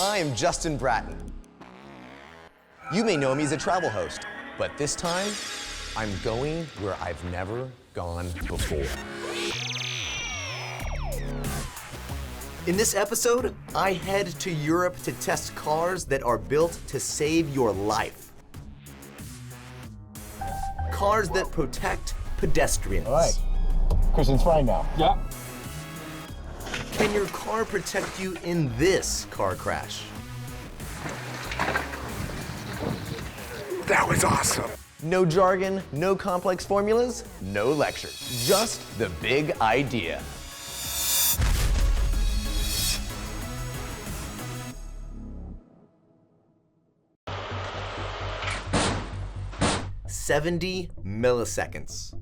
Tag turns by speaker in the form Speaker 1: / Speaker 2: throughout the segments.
Speaker 1: I'm Justin Bratton. You may know me as a travel host, but this time, I'm going where I've never gone before. In this episode, I head to Europe to test cars that are built to save your life. Cars that protect pedestrians.
Speaker 2: All right. Christian's fine now.
Speaker 3: Yeah.
Speaker 1: Can your car protect you in this car crash?
Speaker 2: That was awesome.
Speaker 1: No jargon, no complex formulas, no lecture. Just the big idea. "70 milliseconds.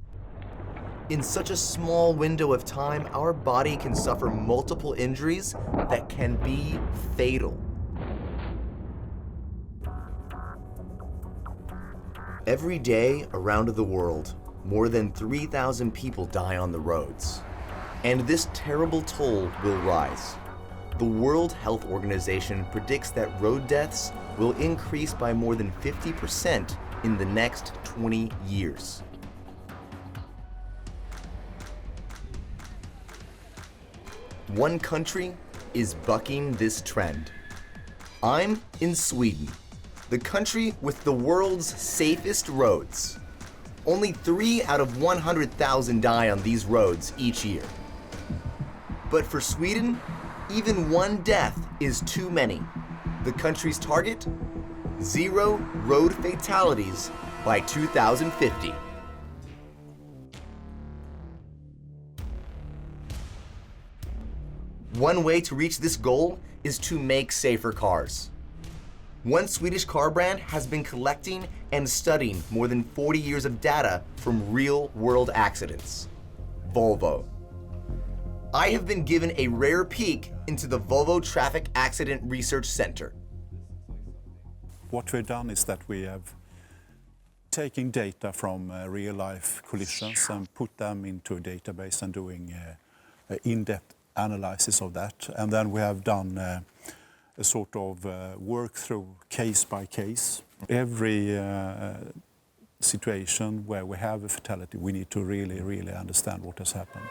Speaker 1: In such a small window of time, our body can suffer multiple injuries that can be fatal. Every day around the world, more than 3,000 people die on the roads. And this terrible toll will rise. The World Health Organization predicts that road deaths will increase by more than 50% in the next 20 years. One country is bucking this trend. I'm in Sweden, the country with the world's safest roads. Only 3 out of 100,000 die on these roads each year. But for Sweden, even one death is too many. The country's target? 0 road fatalities by 2050. One way to reach this goal is to make safer cars. One Swedish car brand has been collecting and studying more than 40 years of data from real-world accidents: Volvo. I have been given a rare peek into the Volvo Traffic Accident Research Center.
Speaker 4: What we've done is that we have taken data from real-life collisions and put them into a database and doing in-depth analysis of that. And then we have done a sort of work through case by case. Every situation where we have a fatality, we need to really understand what has happened.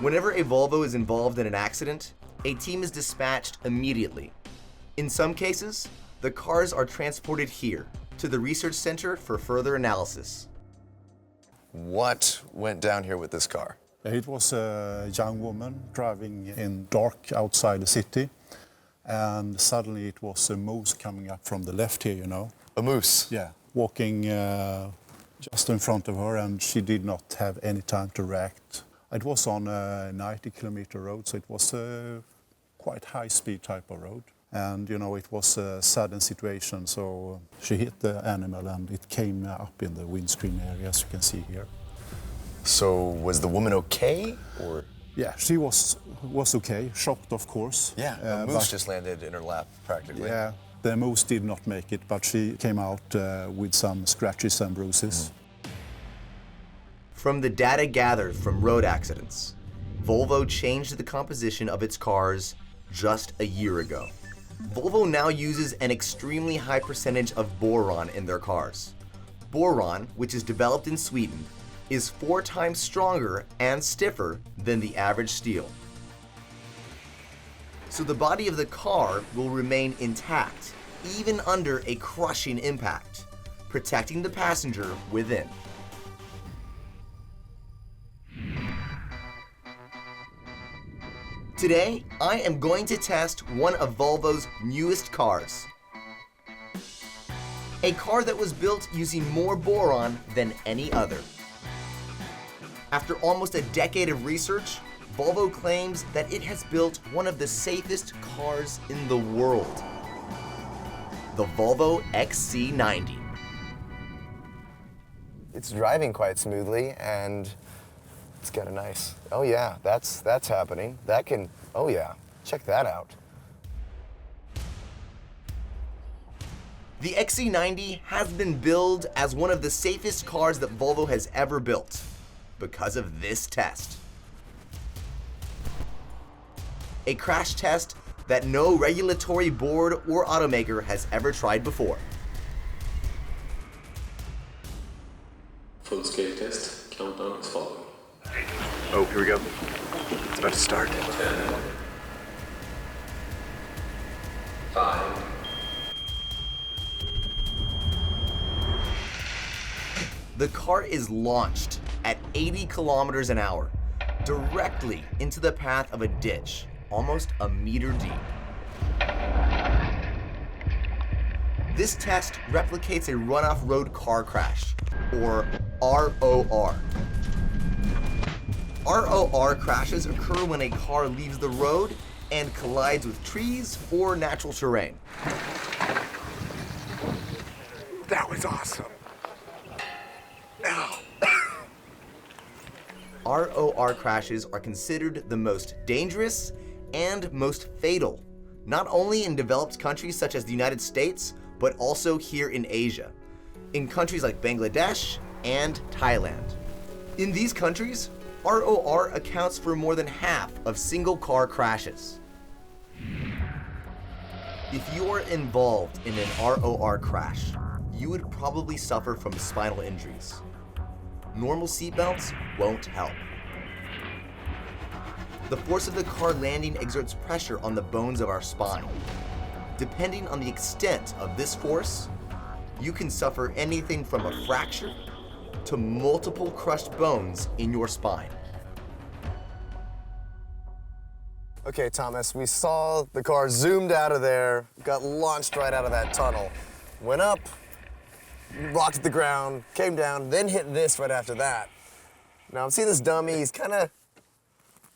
Speaker 1: Whenever a Volvo is involved in an accident, a team is dispatched immediately. In some cases, the cars are transported here to the research center for further analysis.
Speaker 5: What went down here with this car?
Speaker 4: It was a young woman driving in dark outside the city, and suddenly it was a moose coming up from the left here, you know.
Speaker 5: A moose?
Speaker 4: Yeah, walking just in front of her, and she did not have any time to react. It was on a 90-kilometer road, so it was a quite high-speed type of road. And, you know, it was a sudden situation, so she hit the animal and it came up in the windscreen area, as you can see here.
Speaker 5: So was the woman okay, or?
Speaker 4: Yeah, she was okay, shocked, of course.
Speaker 5: Yeah, a moose just landed in her lap, practically.
Speaker 4: Yeah, the moose did not make it, but she came out with some scratches and bruises.
Speaker 1: From the data gathered from road accidents, Volvo changed the composition of its cars just a year ago. Volvo now uses an extremely high percentage of boron in their cars. Boron, which is developed in Sweden, is 4 times stronger and stiffer than the average steel. So the body of the car will remain intact, even under a crushing impact, protecting the passenger within. Today, I am going to test one of Volvo's newest cars. A car that was built using more boron than any other. After almost a decade of research, Volvo claims that it has built one of the safest cars in the world. The Volvo XC90.
Speaker 5: It's driving quite smoothly, and it's got a nice, oh yeah, that's happening. That can, oh yeah, check that out.
Speaker 1: The XC90 has been billed as one of the safest cars that Volvo has ever built because of this test. a crash test that no regulatory board or automaker has ever tried before.
Speaker 3: Full-scale test. Countdown is following.
Speaker 5: Oh, here we go. It's about to start.
Speaker 3: 10, 5.
Speaker 1: The car is launched at 80 kilometers an hour, directly into the path of a ditch, almost a meter deep. This test replicates a run-off road car crash, or ROR. ROR crashes occur when a car leaves the road and collides with trees or natural terrain.
Speaker 5: That was awesome.
Speaker 1: ROR crashes are considered the most dangerous and most fatal, not only in developed countries such as the United States, but also here in Asia, in countries like Bangladesh and Thailand. In these countries, ROR accounts for more than half of single-car crashes. If you are involved in an ROR crash, you would probably suffer from spinal injuries. Normal seatbelts won't help. The force of the car landing exerts pressure on the bones of our spine. Depending on the extent of this force, you can suffer anything from a fracture to multiple crushed bones in your spine.
Speaker 5: Okay, Thomas, we saw the car zoomed out of there, got launched right out of that tunnel, went up, rocked at the ground, came down, then hit this right after that. Now I'm seeing this dummy. He's kind of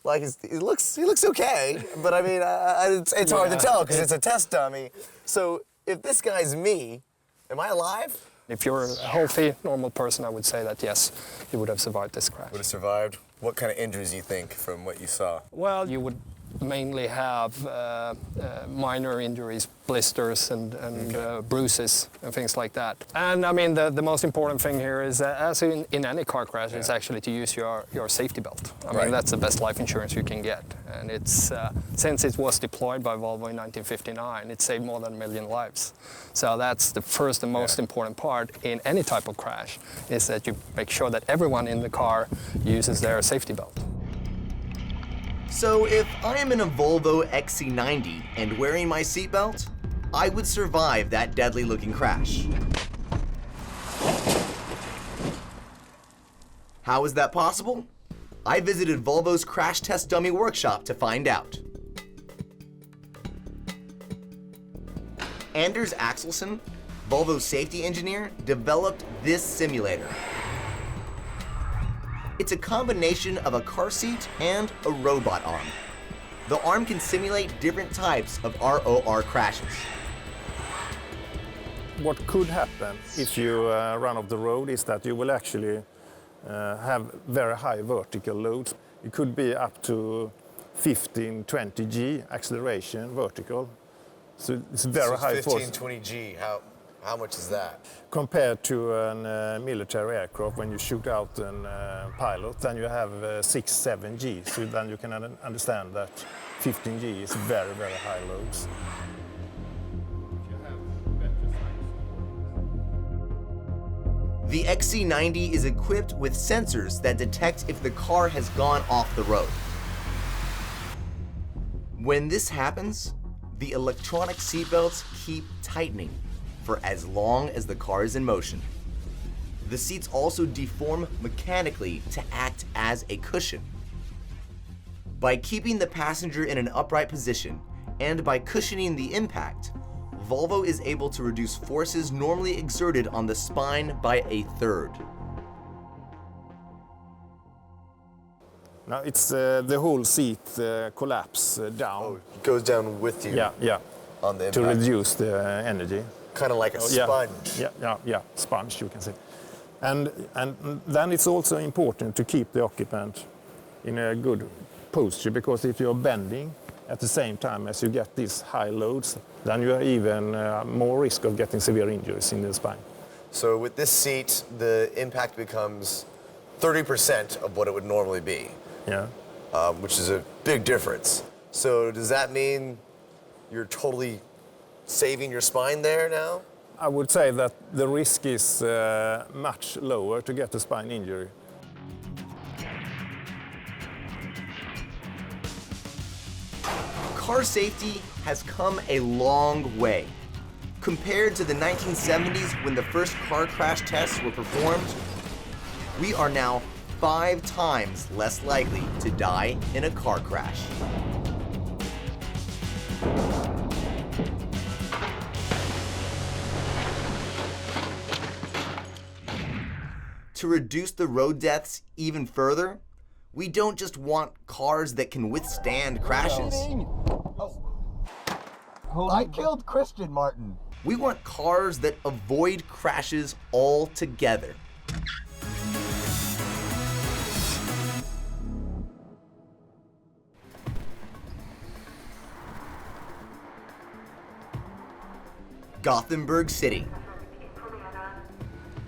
Speaker 5: like he looks okay, but I mean it's hard to tell because it's a test dummy. So if this guy's me, am I alive?
Speaker 6: If you're a healthy, normal person, I would say that yes, you would have survived this crash.
Speaker 5: Would have survived. What kind of injuries do you think from what you saw?
Speaker 6: Well, you would mainly have minor injuries, blisters and bruises and things like that. And I mean, the most important thing here is, as in any car crash, is actually to use your safety belt. I mean, that's the best life insurance you can get. And it's since it was deployed by Volvo in 1959, it saved more than 1 million lives. So that's the first and most important part in any type of crash, is that you make sure that everyone in the car uses their safety belt.
Speaker 1: So if I am in a Volvo XC90 and wearing my seatbelt, I would survive that deadly looking crash. How is that possible? I visited Volvo's crash test dummy workshop to find out. Anders Axelsson, Volvo's safety engineer, developed this simulator. It's a combination of a car seat and a robot arm. The arm can simulate different types of ROR crashes.
Speaker 7: What could happen if you run off the road is that you will actually have very high vertical loads. It could be up to 15, 20 G acceleration vertical. So it's very high
Speaker 5: 15,
Speaker 7: force.
Speaker 5: 20 G, how much is that?
Speaker 7: Compared to a military aircraft, when you shoot out a pilot, then you have 6, 7 G. So then you can understand that 15 G is very, very high loads.
Speaker 1: The XC90 is equipped with sensors that detect if the car has gone off the road. When this happens, the electronic seatbelts keep tightening for as long as the car is in motion. The seats also deform mechanically to act as a cushion. By keeping the passenger in an upright position and by cushioning the impact, Volvo is able to reduce forces normally exerted on the spine by 1/3.
Speaker 7: Now it's the whole seat collapse down.
Speaker 5: Oh, it goes down with you.
Speaker 7: Yeah.
Speaker 5: On the impact.
Speaker 7: To reduce the energy.
Speaker 5: Kind of like a sponge.
Speaker 7: Yeah, sponge, you can say. And then it's also important to keep the occupant in a good posture, because if you're bending at the same time as you get these high loads, then you are even more risk of getting severe injuries in the spine.
Speaker 5: So with this seat, the impact becomes 30% of what it would normally be.
Speaker 7: Yeah.
Speaker 5: Which is a big difference. So does that mean you're totally saving your spine there now?
Speaker 7: I would say that the risk is much lower to get a spine injury.
Speaker 1: Car safety has come a long way. Compared to the 1970s when the first car crash tests were performed, we are now 5 times less likely to die in a car crash. To reduce the road deaths even further, we don't just want cars that can withstand crashes.
Speaker 2: I killed Christian, Martin.
Speaker 1: We want cars that avoid crashes altogether. Gothenburg City.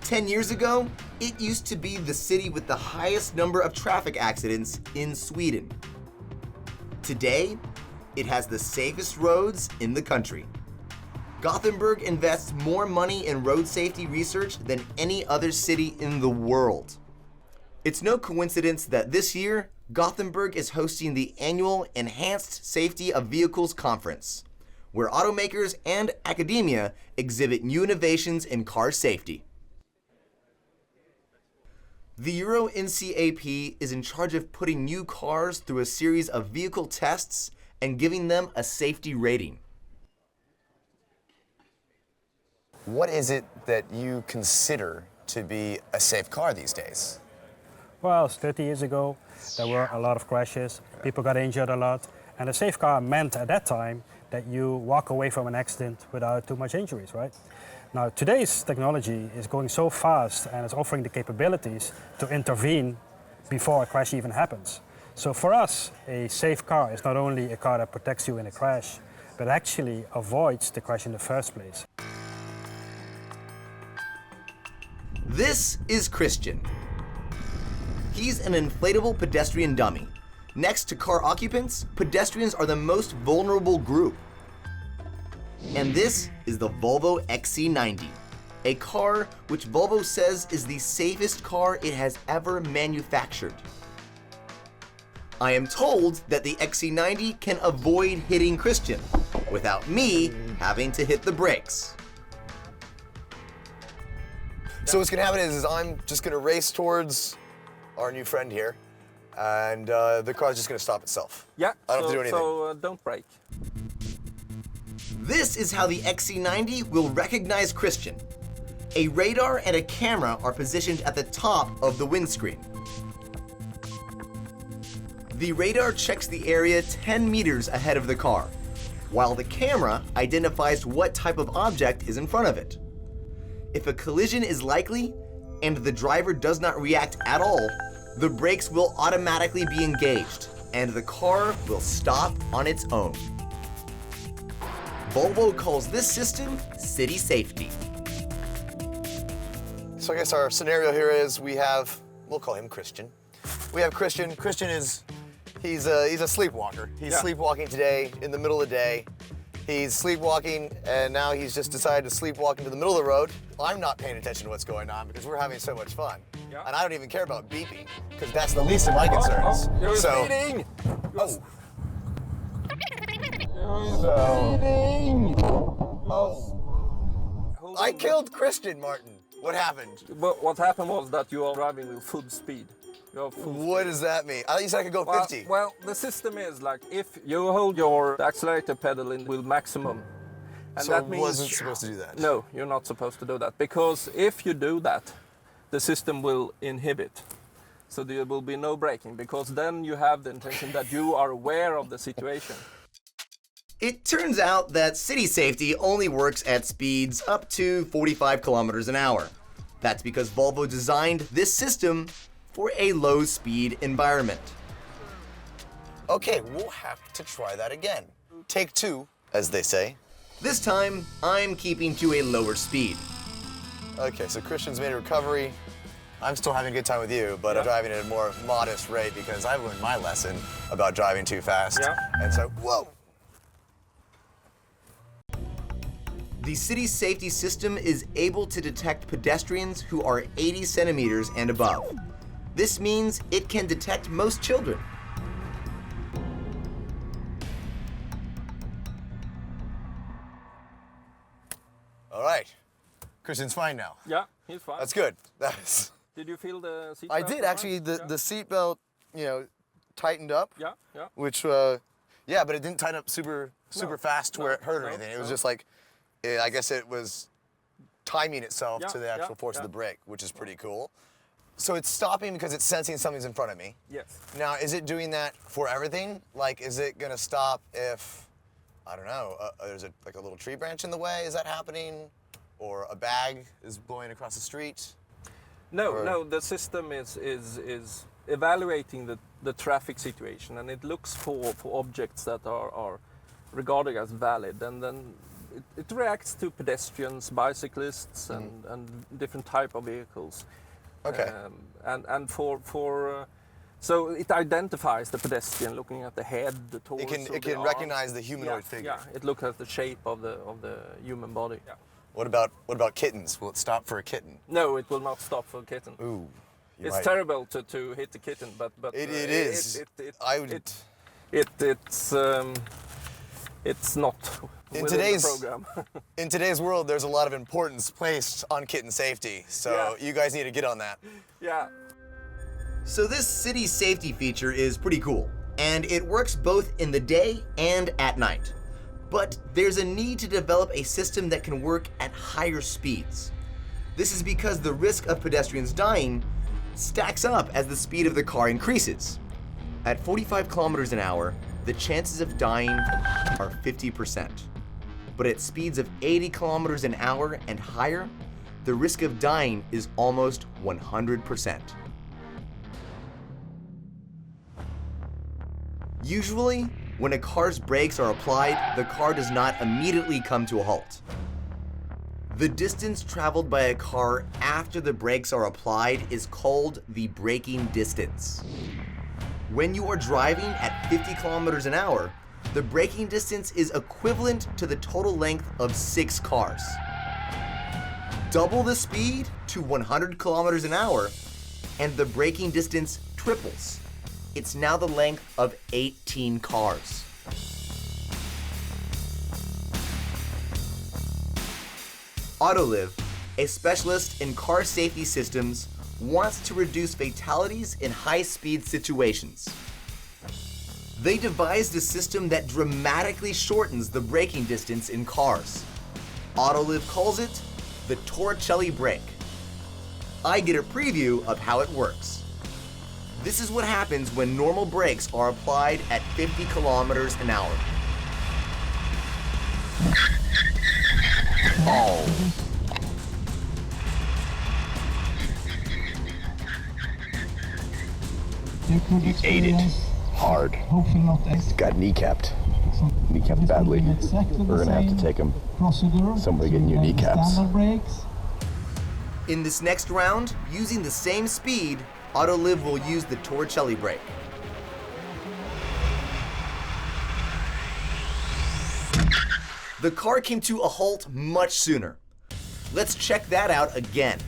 Speaker 1: 10 years ago, it used to be the city with the highest number of traffic accidents in Sweden. Today, it has the safest roads in the country. Gothenburg invests more money in road safety research than any other city in the world. It's no coincidence that this year, Gothenburg is hosting the annual Enhanced Safety of Vehicles Conference, where automakers and academia exhibit new innovations in car safety. The Euro NCAP is in charge of putting new cars through a series of vehicle tests and giving them a safety rating.
Speaker 5: What is it that you consider to be a safe car these days?
Speaker 8: Well, 30 years ago, there were a lot of crashes, people got injured a lot, and a safe car meant at that time that you walk away from an accident without too much injuries, right? Now, today's technology is going so fast and it's offering the capabilities to intervene before a crash even happens. So for us, a safe car is not only a car that protects you in a crash, but actually avoids the crash in the first place.
Speaker 1: This is Christian. He's an inflatable pedestrian dummy. Next to car occupants, pedestrians are the most vulnerable group. And this is the Volvo XC90, a car which Volvo says is the safest car it has ever manufactured. I am told that the XC90 can avoid hitting Christian without me having to hit the brakes.
Speaker 5: So what's gonna happen is I'm just gonna race towards our new friend here, and the car's just gonna stop itself.
Speaker 6: Yeah,
Speaker 5: I don't have to do anything.
Speaker 6: so don't brake.
Speaker 1: This is how the XC90 will recognize Christian. A radar and a camera are positioned at the top of the windscreen. The radar checks the area 10 meters ahead of the car, while the camera identifies what type of object is in front of it. If a collision is likely and the driver does not react at all, the brakes will automatically be engaged and the car will stop on its own. Volvo calls this system city safety.
Speaker 5: So I guess our scenario here is we'll call him Christian. We have Christian. Christian he's a sleepwalker. He's sleepwalking today in the middle of the day. He's sleepwalking, and now he's just decided to sleepwalk into the middle of the road. I'm not paying attention to what's going on because we're having so much fun. Yeah. And I don't even care about beeping, because that's the least of my concerns.
Speaker 6: You're speeding!
Speaker 5: Oh. I killed Christian, Martin. What happened?
Speaker 6: But what happened was that you are driving with full speed.
Speaker 5: What does that mean? I thought you said I could go 50.
Speaker 6: Well, the system is like if you hold your accelerator pedal in with maximum, and
Speaker 5: so
Speaker 6: that means
Speaker 5: wasn't supposed to do that.
Speaker 6: No, you're not supposed to do that, because if you do that, the system will inhibit. So there will be no braking, because then you have the intention that you are aware of the situation.
Speaker 1: It turns out that city safety only works at speeds up to 45 kilometers an hour. That's because Volvo designed this system for a low-speed environment.
Speaker 5: Okay, we'll have to try that again. Take two, as they say.
Speaker 1: This time, I'm keeping to a lower speed.
Speaker 5: Okay, so Christian's made a recovery. I'm still having a good time with you, but I'm driving at a more modest rate because I've learned my lesson about driving too fast.
Speaker 6: Yeah.
Speaker 5: And so, whoa!
Speaker 1: The city's safety system is able to detect pedestrians who are 80 centimeters and above. This means it can detect most children.
Speaker 5: All right. Christian's fine now.
Speaker 6: Yeah, he's fine.
Speaker 5: That's good. That's...
Speaker 6: Did you feel the seat
Speaker 5: I
Speaker 6: belt
Speaker 5: did
Speaker 6: as well?
Speaker 5: actually. The seatbelt, tightened up.
Speaker 6: Yeah, yeah.
Speaker 5: Which, yeah, but it didn't tighten up super fast to where it hurt or anything. It was just like, I guess it was timing itself to the actual force of the brake, which is pretty cool. So it's stopping because it's sensing something's in front of me.
Speaker 6: Yes.
Speaker 5: Now, is it doing that for everything? Like, is it gonna stop if, I don't know, there's a little tree branch in the way? Is that happening? Or a bag is blowing across the street?
Speaker 9: No, the system is evaluating the traffic situation, and it looks for objects that are regarded as valid, and then it reacts to pedestrians, bicyclists, and different type of vehicles.
Speaker 5: Okay.
Speaker 9: So it identifies the pedestrian looking at the head, the torso.
Speaker 5: It can recognize the humanoid figure.
Speaker 9: Yeah, it looks at the shape of the human body. Yeah.
Speaker 5: What about kittens? Will it stop for a kitten?
Speaker 9: No, it will not stop for a kitten.
Speaker 5: Ooh.
Speaker 9: It's terrible to hit the kitten, but
Speaker 5: it is.
Speaker 9: It's not
Speaker 5: in
Speaker 9: today's the program.
Speaker 5: In today's world, there's a lot of importance placed on kitten safety, so you guys need to get on that.
Speaker 9: Yeah.
Speaker 1: So this city safety feature is pretty cool, and it works both in the day and at night. But there's a need to develop a system that can work at higher speeds. This is because the risk of pedestrians dying stacks up as the speed of the car increases. At 45 kilometers an hour, the chances of dying are 50%. But at speeds of 80 kilometers an hour and higher, the risk of dying is almost 100%. Usually, when a car's brakes are applied, the car does not immediately come to a halt. The distance traveled by a car after the brakes are applied is called the braking distance. When you are driving at 50 kilometers an hour, the braking distance is equivalent to the total length of 6 cars. Double the speed to 100 kilometers an hour, and the braking distance triples. It's now the length of 18 cars. Autoliv, a specialist in car safety systems, wants to reduce fatalities in high-speed situations. They devised a system that dramatically shortens the braking distance in cars. Autoliv calls it the Torricelli brake. I get a preview of how it works. This is what happens when normal brakes are applied at 50 kilometers an hour. Oh.
Speaker 3: You ate it hard. Got kneecapped. Kneecapped badly. We're gonna have to take him somewhere to get new kneecaps.
Speaker 1: In this next round, using the same speed, Autoliv will use the Torricelli brake. The car came to a halt much sooner. Let's check that out again.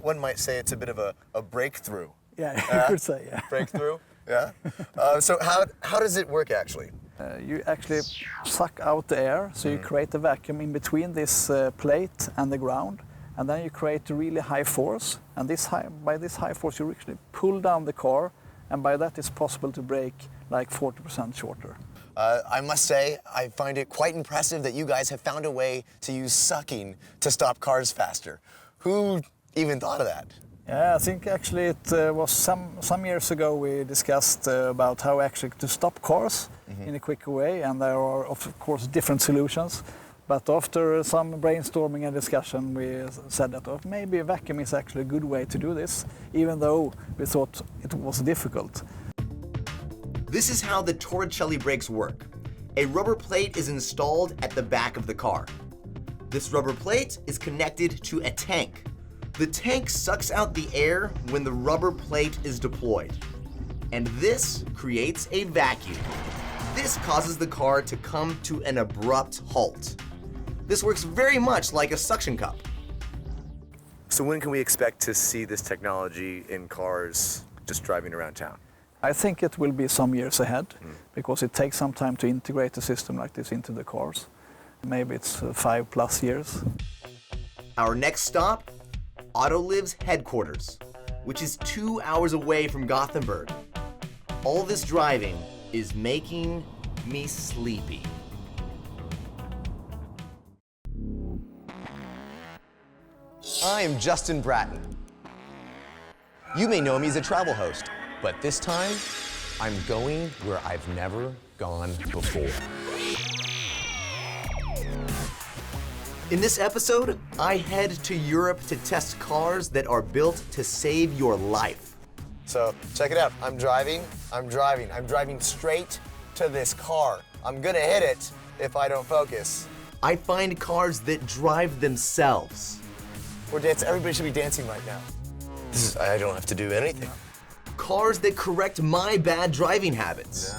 Speaker 5: One might say it's a bit of a breakthrough.
Speaker 10: Yeah, you could say, yeah.
Speaker 5: Breakthrough, yeah. So how does it work actually?
Speaker 10: You actually suck out the air, so you create a vacuum in between this plate and the ground, and then you create a really high force, and by this high force you actually pull down the car, and by that it's possible to brake like 40% shorter.
Speaker 5: I must say, I find it quite impressive that you guys have found a way to use sucking to stop cars faster. Who even thought of that?
Speaker 10: Yeah, I think actually it was some years ago we discussed about how actually to stop cars in a quicker way, and there are of course different solutions. But after some brainstorming and discussion, we said that maybe a vacuum is actually a good way to do this, even though we thought it was difficult.
Speaker 1: This is how the Torricelli brakes work. A rubber plate is installed at the back of the car. This rubber plate is connected to a tank. The tank sucks out the air when the rubber plate is deployed. And this creates a vacuum. This causes the car to come to an abrupt halt. This works very much like a suction cup.
Speaker 5: So when can we expect to see this technology in cars just driving around town?
Speaker 10: I think it will be some years ahead because it takes some time to integrate a system like this into the cars. Maybe it's 5+ years.
Speaker 1: Our next stop, Autoliv's headquarters, which is 2 hours away from Gothenburg. All this driving is making me sleepy.
Speaker 11: I am Justin Bratton. You may know me as a travel host, but this time, I'm going where I've never gone before.
Speaker 1: In this episode, I head to Europe to test cars that are built to save your life.
Speaker 5: So check it out. I'm driving straight to this car. I'm gonna hit it if I don't focus.
Speaker 1: I find cars that drive themselves.
Speaker 5: We're dancing. Everybody should be dancing right now. I don't have to do anything.
Speaker 1: Cars that correct my bad driving habits.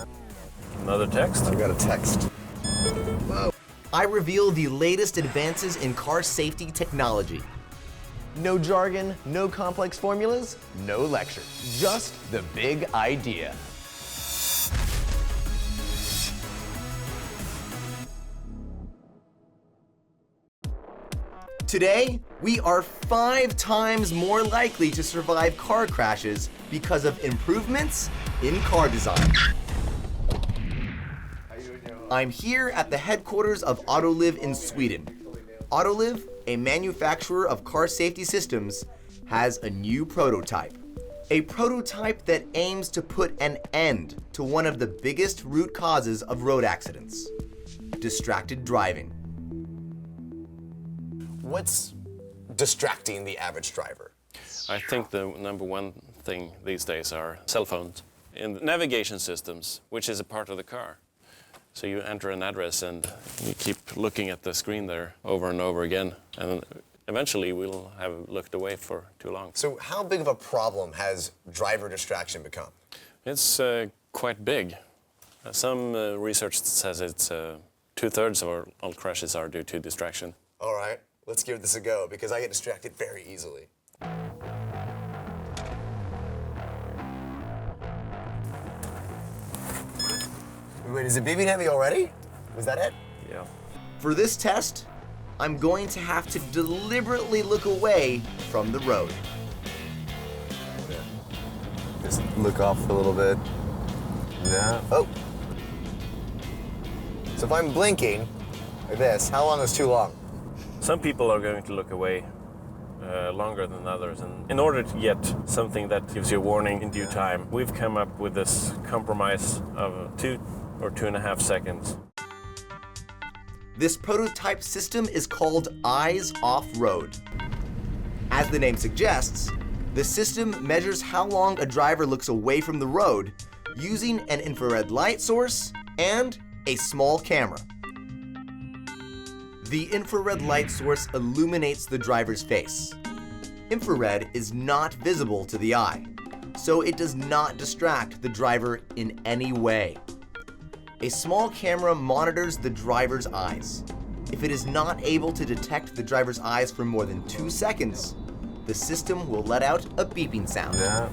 Speaker 7: Another text?
Speaker 5: I've got a text.
Speaker 1: Whoa. I reveal the latest advances in car safety technology.
Speaker 11: No jargon, no complex formulas, no lecture. Just the big idea.
Speaker 1: Today, we are 5 times more likely to survive car crashes because of improvements in car design. I'm here at the headquarters of Autoliv in Sweden. Autoliv, a manufacturer of car safety systems, has a new prototype. A prototype that aims to put an end to one of the biggest root causes of road accidents: distracted driving.
Speaker 5: What's distracting the average driver?
Speaker 12: I think the number one thing these days are cell phones in navigation systems, which is a part of the car. So you enter an address and you keep looking at the screen there over and over again, and eventually we'll have looked away for too long.
Speaker 5: So how big of a problem has driver distraction become?
Speaker 12: It's quite big. Some research says it's 2/3 of all crashes are due to distraction.
Speaker 5: All right, let's give this a go because I get distracted very easily. Wait, is it beeping at me already? Was that it?
Speaker 12: Yeah.
Speaker 1: For this test, I'm going to have to deliberately look away from the road.
Speaker 5: Just look off a little bit. No. Oh. So if I'm blinking like this, how long is too long?
Speaker 12: Some people are going to look away longer than others, and in order to get something that gives you a warning in due time, we've come up with this compromise of 2 or 2.5 seconds.
Speaker 1: This prototype system is called Eyes Off Road. As the name suggests, the system measures how long a driver looks away from the road using an infrared light source and a small camera. The infrared light source illuminates the driver's face. Infrared is not visible to the eye, so it does not distract the driver in any way. A small camera monitors the driver's eyes. If it is not able to detect the driver's eyes for more than 2 seconds, the system will let out a beeping sound.
Speaker 5: Yeah.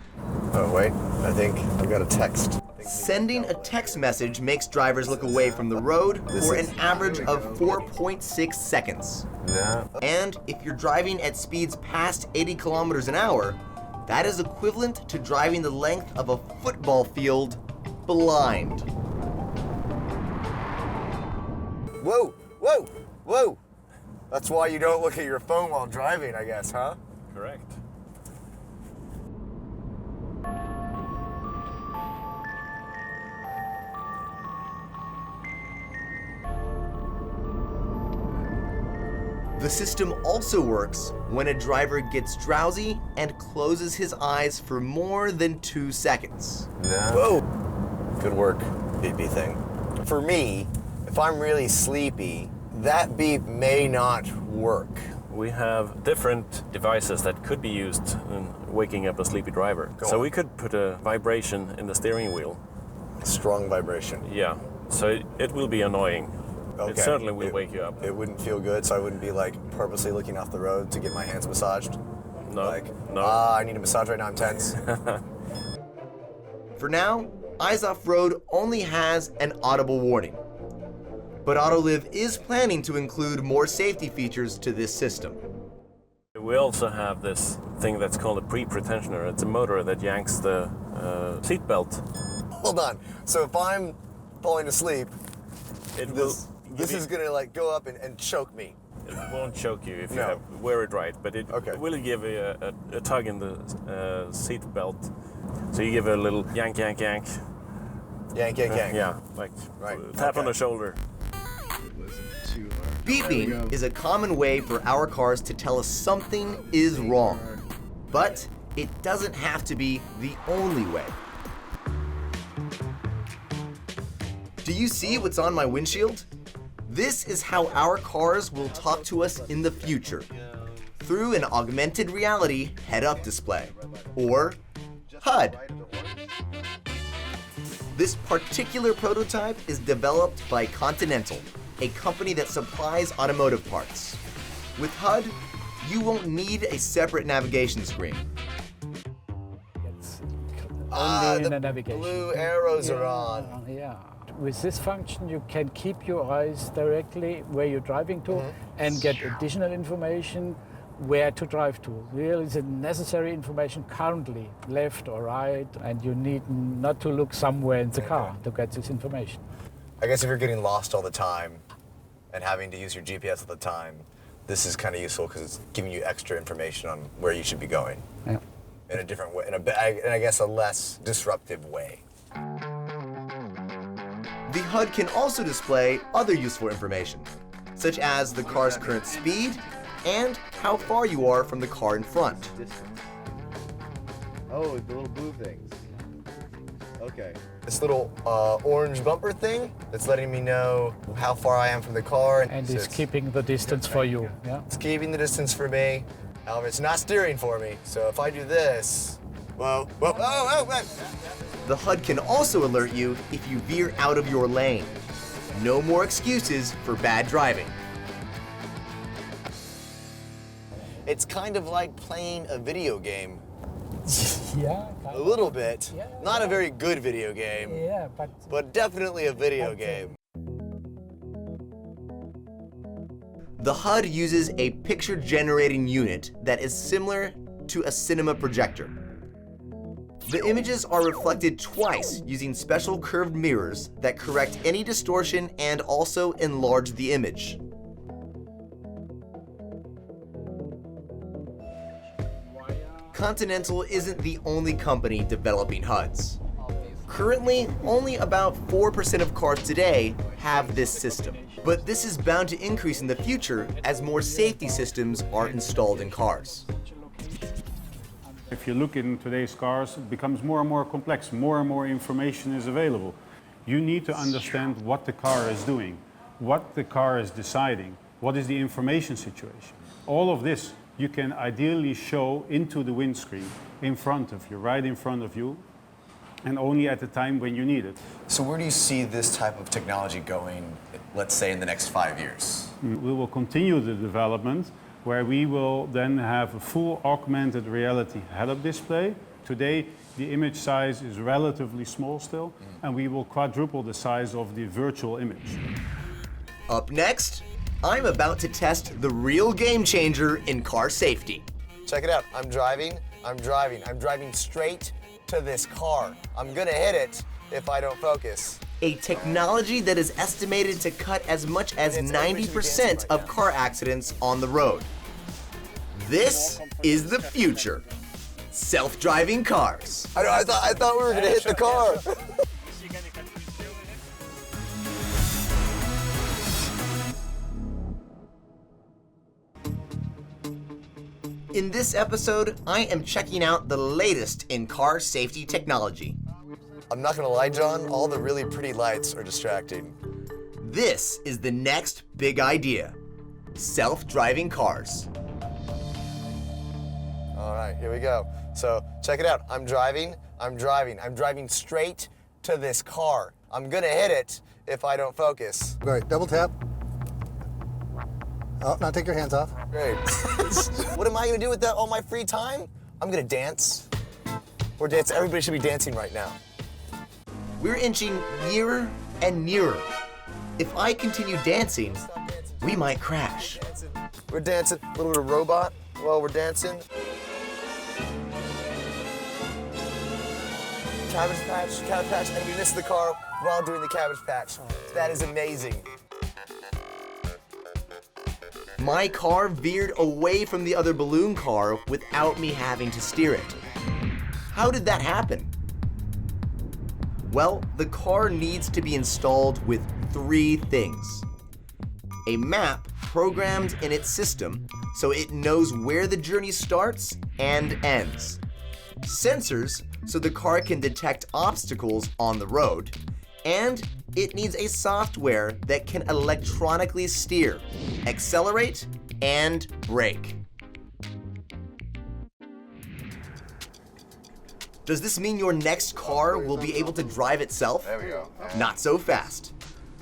Speaker 5: Oh, wait, I think I've got a text.
Speaker 1: Sending a text message makes drivers look away from the road for an average of 4.6 seconds.
Speaker 5: Yeah.
Speaker 1: And if you're driving at speeds past 80 kilometers an hour, that is equivalent to driving the length of a football field blind.
Speaker 5: Whoa, whoa, whoa. That's why you don't look at your phone while driving, I guess, huh?
Speaker 12: Correct.
Speaker 1: The system also works when a driver gets drowsy and closes his eyes for more than 2 seconds.
Speaker 5: No. Whoa. Good work, beep beep thing. For me, if I'm really sleepy, that beep may not work.
Speaker 12: We have different devices that could be used in waking up a sleepy driver. So we could put a vibration in the steering wheel.
Speaker 5: Strong vibration.
Speaker 12: Yeah, so it will be annoying.
Speaker 5: Okay.
Speaker 12: It certainly will wake you up.
Speaker 5: It wouldn't feel good, so I wouldn't be like purposely looking off the road to get my hands massaged.
Speaker 12: No,
Speaker 5: Like,
Speaker 12: no.
Speaker 5: I need a massage right now, I'm tense.
Speaker 1: For now, Eyes Off Road only has an audible warning. But Autoliv is planning to include more safety features to this system.
Speaker 12: We also have this thing that's called a pre-pretensioner. It's a motor that yanks the seat belt.
Speaker 5: Hold on. So if I'm falling asleep, this is gonna like go up and choke me.
Speaker 12: It won't choke you if you wear it right, but it will give you a tug in the seat belt. So you give it a little yank, yank, yank.
Speaker 5: Yank, yank, yank.
Speaker 12: Yeah, like tap on the shoulder.
Speaker 1: Beeping is a common way for our cars to tell us something is wrong. But it doesn't have to be the only way. Do you see what's on my windshield? This is how our cars will talk to us in the future, through an augmented reality head-up display, or HUD. This particular prototype is developed by Continental, a company that supplies automotive parts. With HUD, you won't need a separate navigation screen.
Speaker 10: Only in
Speaker 5: the
Speaker 10: navigation.
Speaker 5: blue arrows are on.
Speaker 10: Yeah. With this function, you can keep your eyes directly where you're driving to and get additional information where to drive to. Really, the necessary information currently, left or right, and you need not to look somewhere in the car to get this information.
Speaker 5: I guess if you're getting lost all the time and having to use your GPS all the time, this is kind of useful because it's giving you extra information on where you should be going.
Speaker 10: Yeah.
Speaker 5: In a different way, and I guess a less disruptive way.
Speaker 1: The HUD can also display other useful information, such as the car's current speed and how far you are from the car in front.
Speaker 11: Oh, the little blue things. Okay.
Speaker 5: This little orange bumper thing that's letting me know how far I am from the car.
Speaker 10: And it's keeping the distance for you. Yeah.
Speaker 5: It's keeping the distance for me. However, it's not steering for me. So if I do this, whoa, whoa, oh, whoa.
Speaker 1: The HUD can also alert you if you veer out of your lane. No more excuses for bad driving.
Speaker 5: It's kind of like playing a video game.
Speaker 10: Yeah.
Speaker 5: A little bit.
Speaker 10: Yeah,
Speaker 5: not a very good video game.
Speaker 10: Yeah,
Speaker 5: but definitely a video game.
Speaker 1: The HUD uses a picture-generating unit that is similar to a cinema projector. The images are reflected twice using special curved mirrors that correct any distortion and also enlarge the image. Continental isn't the only company developing HUDs. Currently, only about 4% of cars today have this system. But this is bound to increase in the future as more safety systems are installed in cars.
Speaker 13: If you look in today's cars, it becomes more and more complex. More and more information is available. You need to understand what the car is doing, what the car is deciding, what is the information situation. All of this you can ideally show into the windscreen in front of you, right in front of you, and only at the time when you need it.
Speaker 5: So where do you see this type of technology going, let's say, in the next 5 years?
Speaker 13: We will continue the development where we will then have a full augmented reality head-up display. Today, the image size is relatively small still, and we will quadruple the size of the virtual image.
Speaker 1: Up next, I'm about to test the real game changer in car safety.
Speaker 5: Check it out. I'm driving straight to this car. I'm gonna hit it if I don't focus.
Speaker 1: A technology that is estimated to cut as much as 90% of car accidents on the road. This is the future. Self-driving cars.
Speaker 5: I thought we were gonna hit the car.
Speaker 1: In this episode, I am checking out the latest in car safety technology.
Speaker 5: I'm not gonna lie, John, all the really pretty lights are distracting.
Speaker 1: This is the next big idea: self-driving cars.
Speaker 5: All right, here we go. So check it out. I'm driving straight to this car. I'm gonna hit it if I don't focus.
Speaker 2: All right, double tap. Oh, now take your hands off.
Speaker 5: Great. What am I gonna do with that all my free time? I'm gonna dance. Or dance. Everybody should be dancing right now.
Speaker 1: We're inching nearer and nearer. If I continue dancing, we might crash.
Speaker 5: We're dancing. A little bit of robot while we're dancing. Cabbage patch, and we missed the car while doing the cabbage patch. That is amazing.
Speaker 1: My car veered away from the other balloon car without me having to steer it. How did that happen? Well, the car needs to be installed with 3 things. A map programmed in its system so it knows where the journey starts and ends. Sensors so the car can detect obstacles on the road. And it needs a software that can electronically steer, accelerate, and brake. Does this mean your next car will be able to drive itself?
Speaker 5: There we go.
Speaker 1: Not so fast.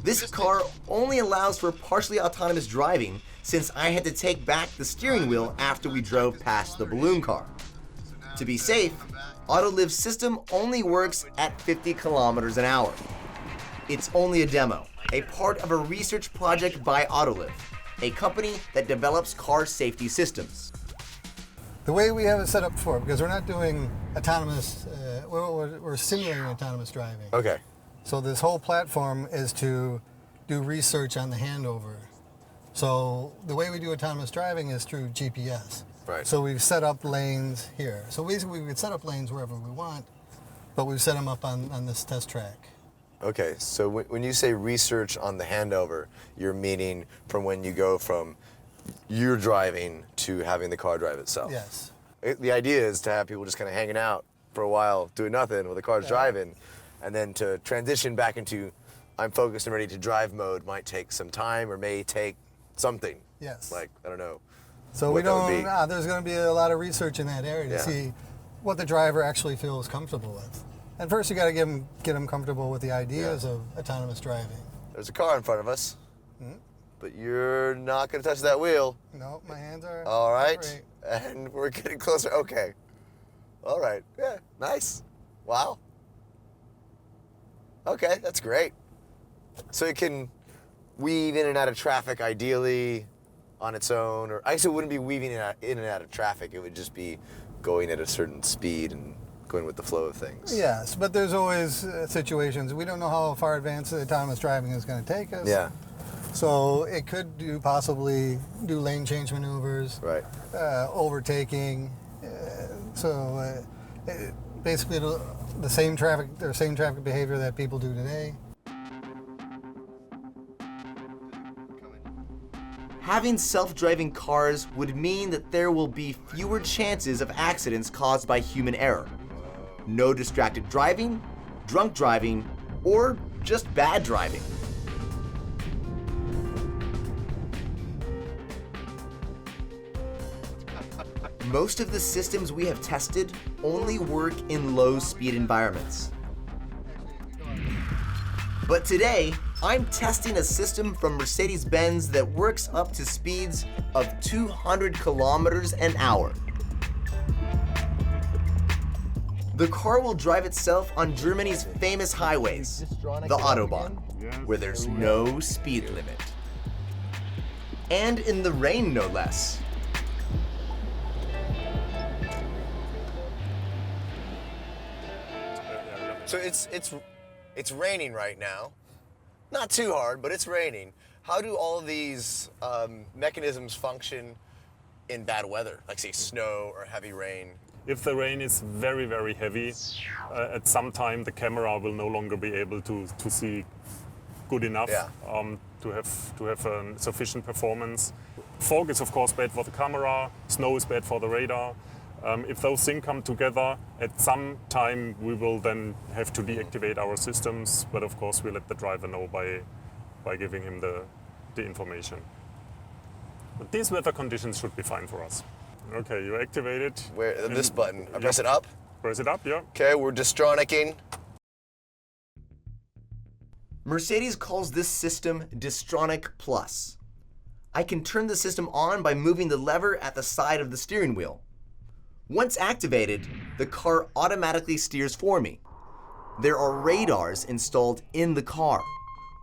Speaker 1: This car only allows for partially autonomous driving since I had to take back the steering wheel after we drove past the balloon car. To be safe, Autoliv's system only works at 50 kilometers an hour. It's only a demo, a part of a research project by Autoliv, a company that develops car safety systems.
Speaker 2: The way we have it set up before, because we're not doing autonomous, we're simulating autonomous driving.
Speaker 5: Okay.
Speaker 2: So this whole platform is to do research on the handover. So the way we do autonomous driving is through GPS.
Speaker 5: Right.
Speaker 2: So we've set up lanes here. So basically we could set up lanes wherever we want, but we've set them up on this test track.
Speaker 5: Okay, so when you say research on the handover, you're meaning from when you go from you're driving to having the car drive itself?
Speaker 2: Yes.
Speaker 5: The idea is to have people just kind of hanging out for a while, doing nothing while the car's driving, and then to transition back into I'm focused and ready to drive mode might take some time or may take something.
Speaker 2: Yes.
Speaker 5: Like, I don't know.
Speaker 2: So we don't, there's going to be a lot of research in that area to see what the driver actually feels comfortable with. And first you got to get them comfortable with the ideas of autonomous driving.
Speaker 5: There's a car in front of us, but you're not going to touch that wheel.
Speaker 2: No, my hands are
Speaker 5: all right.
Speaker 2: straight.
Speaker 5: And we're getting closer. Okay. All right. Yeah, nice. Wow. Okay, that's great. So it can weave in and out of traffic ideally on its own, or I guess it wouldn't be weaving in and out of traffic. It would just be going at a certain speed and going with the flow of things.
Speaker 2: Yes, but there's always situations. We don't know how far advanced autonomous driving is going to take us.
Speaker 5: Yeah.
Speaker 2: So it could possibly do lane change maneuvers.
Speaker 5: Right.
Speaker 2: Overtaking. Basically the same traffic behavior that people do today.
Speaker 1: Having self-driving cars would mean that there will be fewer chances of accidents caused by human error. No distracted driving, drunk driving, or just bad driving. Most of the systems we have tested only work in low-speed environments. But today, I'm testing a system from Mercedes-Benz that works up to speeds of 200 kilometers an hour. The car will drive itself on Germany's famous highways, the Autobahn, where there's no speed limit. And in the rain, no less.
Speaker 5: So it's raining right now. Not too hard, but it's raining. How do all of these mechanisms function in bad weather, like say snow or heavy rain?
Speaker 14: If the rain is very, very heavy, at some time the camera will no longer be able to see good enough to have sufficient performance. Fog is of course bad for the camera, snow is bad for the radar. If those things come together, at some time we will then have to deactivate our systems, but of course we let the driver know by giving him the information. But these weather conditions should be fine for us. Okay, you activate it.
Speaker 5: Where, this button, I press it up?
Speaker 14: Press it up, yeah.
Speaker 5: Okay, we're Distronicing.
Speaker 1: Mercedes calls this system Distronic Plus. I can turn the system on by moving the lever at the side of the steering wheel. Once activated, the car automatically steers for me. There are radars installed in the car.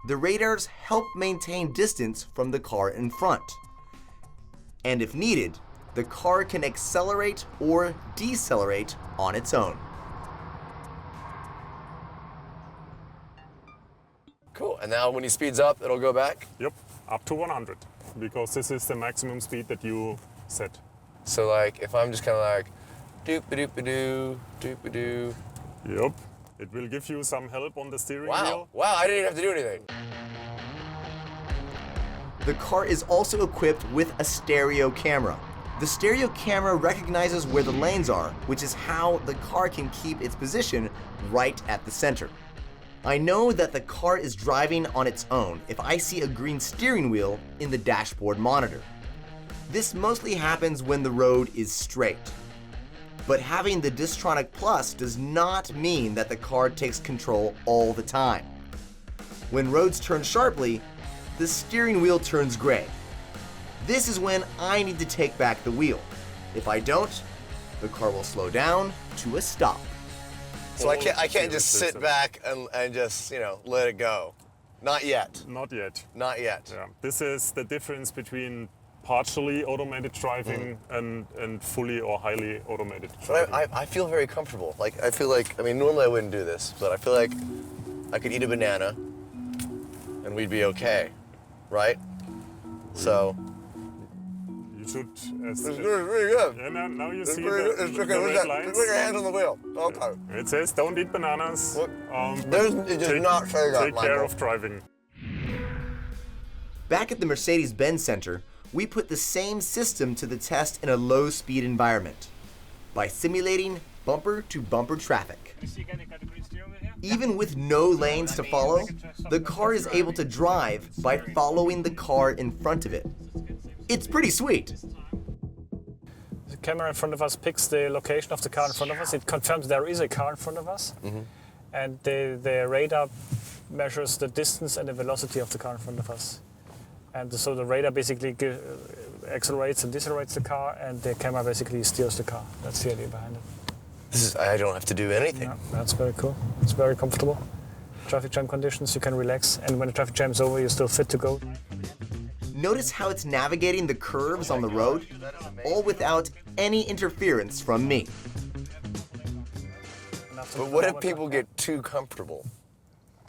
Speaker 1: The radars help maintain distance from the car in front. And if needed, the car can accelerate or decelerate on its own.
Speaker 5: Cool, and now when he speeds up, it'll go back?
Speaker 14: Yep, up to 100, because this is the maximum speed that you set.
Speaker 5: So like, if I'm just kind of like, doop-a-doop-a-doo, doop-a-doo.
Speaker 14: Yep, it will give you some help on the steering wheel.
Speaker 5: Wow, I didn't even have to do anything.
Speaker 1: The car is also equipped with a stereo camera. The stereo camera recognizes where the lanes are, which is how the car can keep its position right at the center. I know that the car is driving on its own if I see a green steering wheel in the dashboard monitor. This mostly happens when the road is straight. But having the Distronic Plus does not mean that the car takes control all the time. When roads turn sharply, the steering wheel turns gray. This is when I need to take back the wheel. If I don't, the car will slow down to a stop.
Speaker 5: So I can't just sit back and just, you know, let it go. Not yet.
Speaker 14: Not yet.
Speaker 5: Not yet.
Speaker 14: Yeah. This is the difference between partially automated driving and fully or highly automated driving.
Speaker 5: But I feel very comfortable. Like, I feel like, I mean, normally I wouldn't do this, but I feel like I could eat a banana and we'd be okay, right? So.
Speaker 14: You should.
Speaker 5: It's pretty good.
Speaker 14: Yeah, now you
Speaker 5: it's
Speaker 14: see
Speaker 5: pretty,
Speaker 14: the
Speaker 5: it's okay.
Speaker 14: red lines.
Speaker 5: Put your hands on the wheel. Okay.
Speaker 14: It says don't eat bananas.
Speaker 5: It does not say that,
Speaker 14: Take care of driving.
Speaker 1: Back at the Mercedes-Benz Center, we put the same system to the test in a low-speed environment by simulating bumper-to-bumper traffic. Even with no lanes to follow, the car is able to drive by following the car in front of it. It's pretty sweet.
Speaker 10: The camera in front of us picks the location of the car in front of us. It confirms there is a car in front of us. And the radar measures the distance and the velocity of the car in front of us. And so the radar basically accelerates and decelerates the car, and the camera basically steers the car. That's the idea behind it.
Speaker 5: I don't have to do anything.
Speaker 10: Yeah, that's very cool. It's very comfortable. Traffic jam conditions, you can relax, and when the traffic jam's over, you're still fit to go.
Speaker 1: Notice how it's navigating the curves on the road, all without any interference from me.
Speaker 5: But what if people get too comfortable?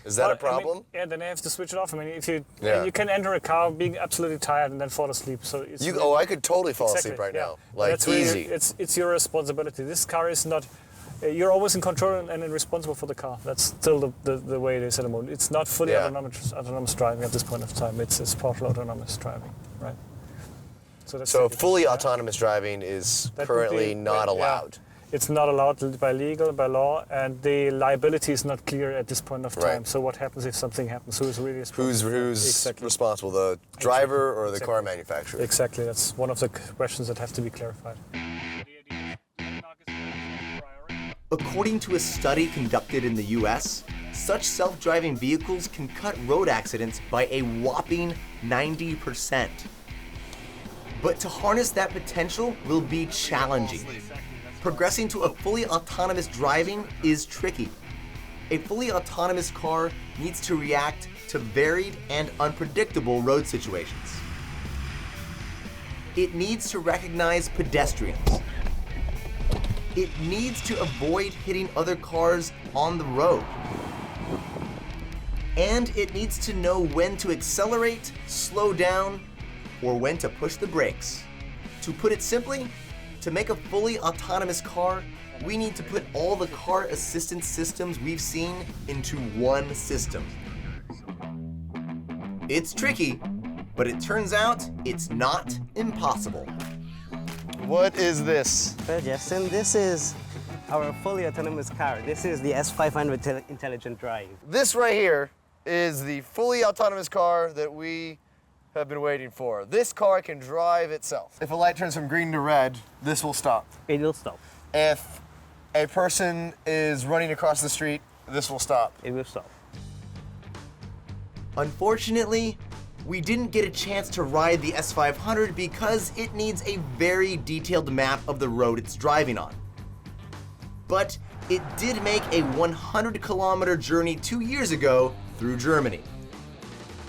Speaker 5: Is that a problem?
Speaker 10: I mean, yeah, then they have to switch it off. I mean, if you
Speaker 5: you
Speaker 10: can enter a car being absolutely tired and then fall asleep. So it's
Speaker 5: I could totally fall asleep right now, like
Speaker 10: that's
Speaker 5: easy.
Speaker 10: Really, it's your responsibility. This car is not. You're always in control and responsible for the car. That's still the way it is at the moment. It's not fully autonomous driving at this point of time. It's partial autonomous driving, right?
Speaker 5: So fully autonomous driving is currently not allowed.
Speaker 10: It's not allowed by law, and the liability is not clear at this point of time.
Speaker 5: Right.
Speaker 10: So what happens if something happens? Who is really responsible?
Speaker 5: Who's responsible, the driver or the car manufacturer?
Speaker 10: Exactly, that's one of the questions that have to be clarified.
Speaker 1: According to a study conducted in the US, such self-driving vehicles can cut road accidents by a whopping 90%. But to harness that potential will be challenging. Progressing to a fully autonomous driving is tricky. A fully autonomous car needs to react to varied and unpredictable road situations. It needs to recognize pedestrians. It needs to avoid hitting other cars on the road. And it needs to know when to accelerate, slow down, or when to push the brakes. To put it simply, to make a fully autonomous car, we need to put all the car assistance systems we've seen into one system. It's tricky, but it turns out it's not impossible.
Speaker 5: What is this?
Speaker 15: Well, Justin, this is our fully autonomous car. This is the S500 Intelligent Drive.
Speaker 5: This right here is the fully autonomous car that we have been waiting for. This car can drive itself. If a light turns from green to red, this will stop.
Speaker 15: It will stop.
Speaker 5: If a person is running across the street, this will stop.
Speaker 15: It will stop.
Speaker 1: Unfortunately, we didn't get a chance to ride the S500 because it needs a very detailed map of the road it's driving on. But it did make a 100-kilometer journey 2 years ago through Germany.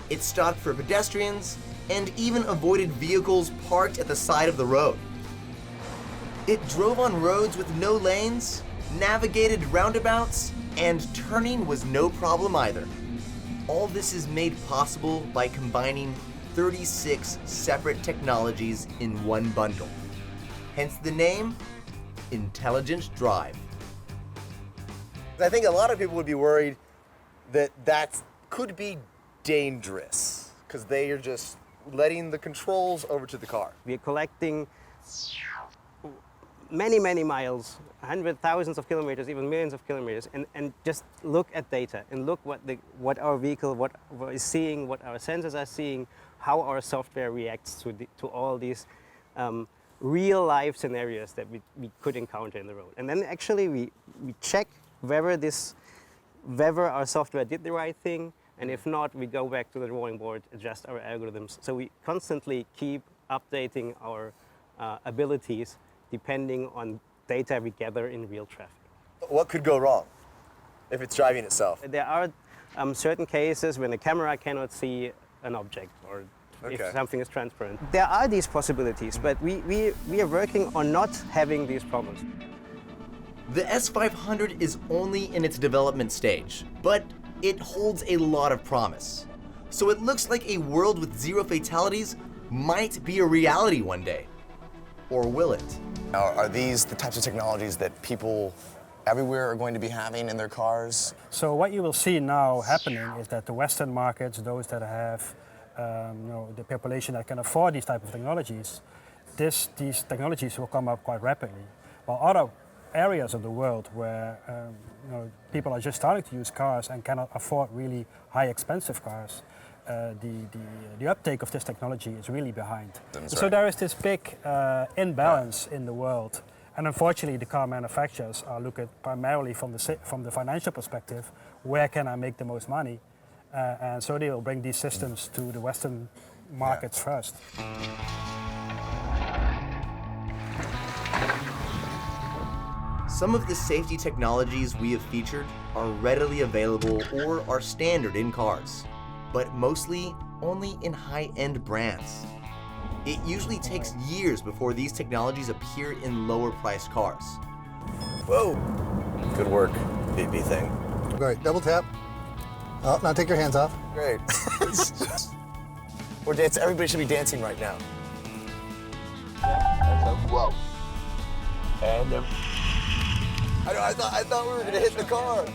Speaker 1: It stopped for pedestrians and even avoided vehicles parked at the side of the road. It drove on roads with no lanes, navigated roundabouts, and turning was no problem either. All this is made possible by combining 36 separate technologies in one bundle. Hence the name, Intelligent Drive.
Speaker 5: I think a lot of people would be worried that that could be dangerous because they are just letting the controls over to the car.
Speaker 15: We are collecting many miles, thousands of kilometers, even millions of kilometers, and just look at data and look what our vehicle is seeing, what our sensors are seeing, how our software reacts to all these real life scenarios that we could encounter in the road. And then actually we check whether our software did the right thing, and if not, we go back to the drawing board, adjust our algorithms. So we constantly keep updating our abilities depending on data we gather in real traffic.
Speaker 5: What could go wrong if it's driving itself?
Speaker 15: There are certain cases when the camera cannot see an object or if something is transparent. There are these possibilities, but we are working on not having these problems.
Speaker 1: The S500 is only in its development stage, but it holds a lot of promise. So it looks like a world with zero fatalities might be a reality one day. Or will it?
Speaker 5: Are these the types of technologies that people everywhere are going to be having in their cars?
Speaker 8: So what you will see now happening is that the Western markets, those that have the population that can afford these type of technologies, these technologies will come up quite rapidly. While other areas of the world where people are just starting to use cars and cannot afford really high expensive cars, the uptake of this technology is really behind. So there is this big imbalance in the world, and unfortunately the car manufacturers are looking primarily from the financial perspective, where can I make the most money, and so they will bring these systems to the Western markets first.
Speaker 1: Some of the safety technologies we have featured are readily available or are standard in cars, but mostly only in high-end brands. It usually takes years before these technologies appear in lower-priced cars.
Speaker 5: Whoa! Good work, BB thing.
Speaker 2: Great, double tap. Oh, now take your hands off.
Speaker 5: Great. We're dancing. Everybody should be dancing right now. Whoa. And I thought we were gonna hit the car.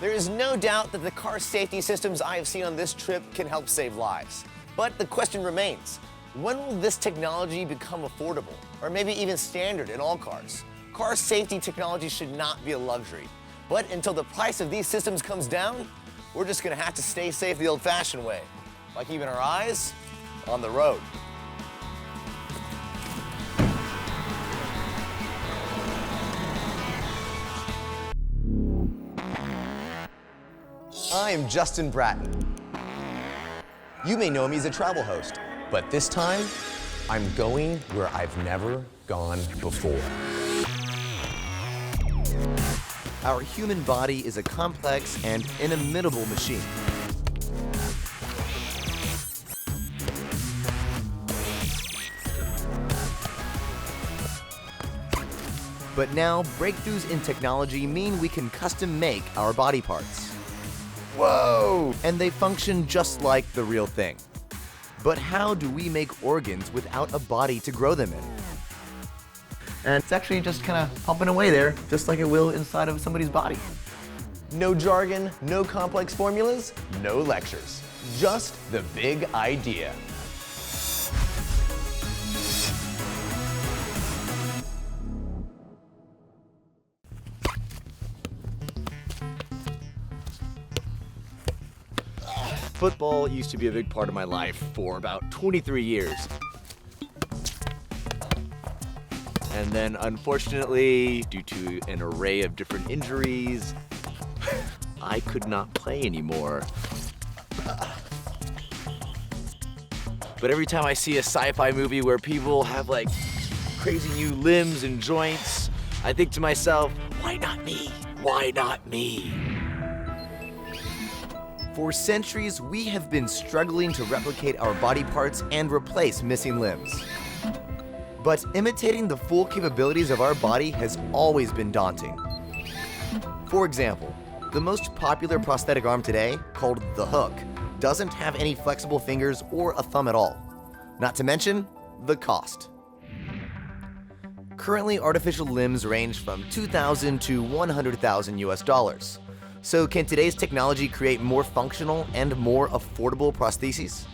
Speaker 5: There is no doubt that the car safety systems I have seen on this trip can help save lives. But the question remains, when will this technology become affordable, or maybe even standard in all cars? Car safety technology should not be a luxury. But until the price of these systems comes down, we're just gonna have to stay safe the old-fashioned way, by keeping our eyes on the road.
Speaker 11: I'm Justin Bratton. You may know me as a travel host, but this time, I'm going where I've never gone before.
Speaker 1: Our human body is a complex and inimitable machine. But now, breakthroughs in technology mean we can custom make our body parts. Whoa! And they function just like the real thing. But how do we make organs without a body to grow them in? And it's actually just kind of pumping away there, just like it will inside of somebody's body.
Speaker 11: No jargon, no complex formulas, no lectures. Just the big idea. Football used to be a big part of my life for about 23 years. And then unfortunately, due to an array of different injuries, I could not play anymore. But every time I see a sci-fi movie where people have like crazy new limbs and joints, I think to myself, why not me? Why not me?
Speaker 1: For centuries, we have been struggling to replicate our body parts and replace missing limbs. But imitating the full capabilities of our body has always been daunting. For example, the most popular prosthetic arm today, called the hook, doesn't have any flexible fingers or a thumb at all. Not to mention the cost. Currently, artificial limbs range from $2,000 to $100,000 US. So can today's technology create more functional and more affordable prostheses?